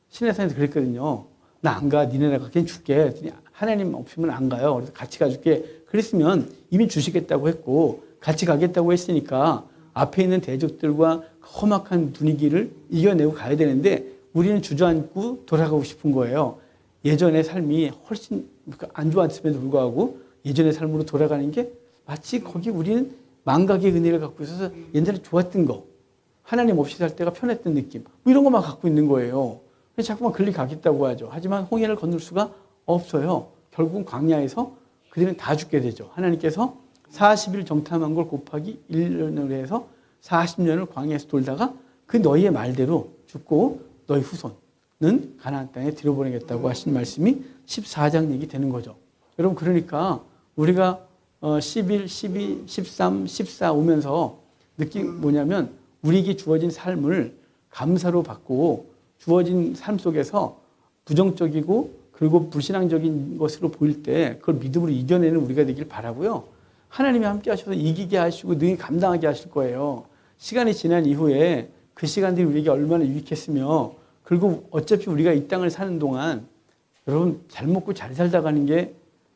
시내산에서 그랬거든요. 나 안 가. 니네가 그냥 줄게. 하나님 없으면 안 가요. 그래서 같이 가줄게. 그랬으면 이미 주시겠다고 했고 같이 가겠다고 했으니까 앞에 있는 대적들과 험악한 분위기를 이겨내고 가야 되는데 우리는 주저앉고 돌아가고 싶은 거예요. 예전의 삶이 훨씬 안 좋았음에도 불구하고 예전의 삶으로 돌아가는 게 마치 거기 우리는 망각의 은혜를 갖고 있어서 옛날에 좋았던 거, 하나님 없이 살 때가 편했던 느낌, 뭐 이런 것만 갖고 있는 거예요. 그래서 자꾸만 글리 가겠다고 하죠. 하지만 홍해를 건널 수가 없어요. 결국은 광야에서 그들은 다 죽게 되죠. 하나님께서 40일 정탐한 걸 곱하기 1년을 해서 40년을 광야에서 돌다가 그 너희의 말대로 죽고 너희 후손은 가나안 땅에 들여보내겠다고 하신 말씀이 14장 얘기 되는 거죠. 여러분 그러니까 우리가 11, 12, 13, 14 오면서 느낀 뭐냐면 우리에게 주어진 삶을 감사로 받고 주어진 삶 속에서 부정적이고 그리고 불신앙적인 것으로 보일 때 그걸 믿음으로 이겨내는 우리가 되길 바라고요. 하나님이 함께 하셔서 이기게 하시고 능히 감당하게 하실 거예요. 시간이 지난 이후에 그 시간들이 우리에게 얼마나 유익했으며 그리고 어차피 우리가 이 땅을 사는 동안 여러분 잘 먹고 잘 살다 가는 게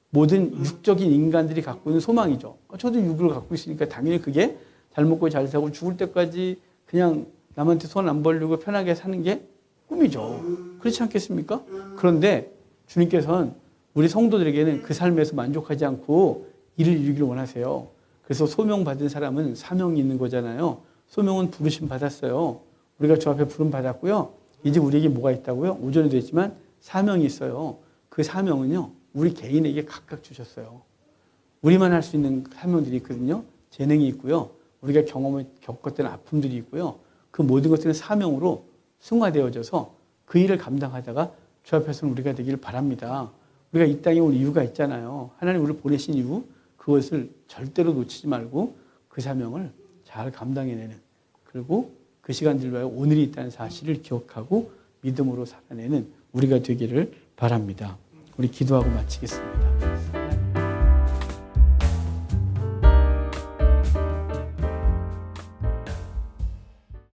모든 육적인 인간들이 갖고 있는 소망이죠. 저도 육을 갖고 있으니까 당연히 그게 잘 먹고 잘 살고 죽을 때까지 그냥 남한테 손 안 벌리고 편하게 사는 게 꿈이죠. 그렇지 않겠습니까? 그런데 주님께서는 우리 성도들에게는 그 삶에서 만족하지 않고 일을 이루기를 원하세요. 그래서 소명받은 사람은 사명이 있는 거잖아요. 소명은 부르심 받았어요. 우리가 주 앞에 부름 받았고요. 이제 우리에게 뭐가 있다고요? 오전에도 했지만 사명이 있어요. 그 사명은요. 우리 개인에게 각각 주셨어요. 우리만 할 수 있는 사명들이 있거든요. 재능이 있고요. 우리가 겪었던 아픔들이 있고요. 그 모든 것들은 사명으로 승화되어져서 그 일을 감당하다가 주 앞에서는 우리가 되기를 바랍니다. 우리가 이 땅에 올 이유가 있잖아요. 하나님 우리를 보내신 이유 그것을 절대로 놓치지 말고 그 사명을 잘 감당해내는 그리고 그 시간들과의 오늘이 있다는 사실을 기억하고 믿음으로 살아내는 우리가 되기를 바랍니다. 우리 기도하고 마치겠습니다.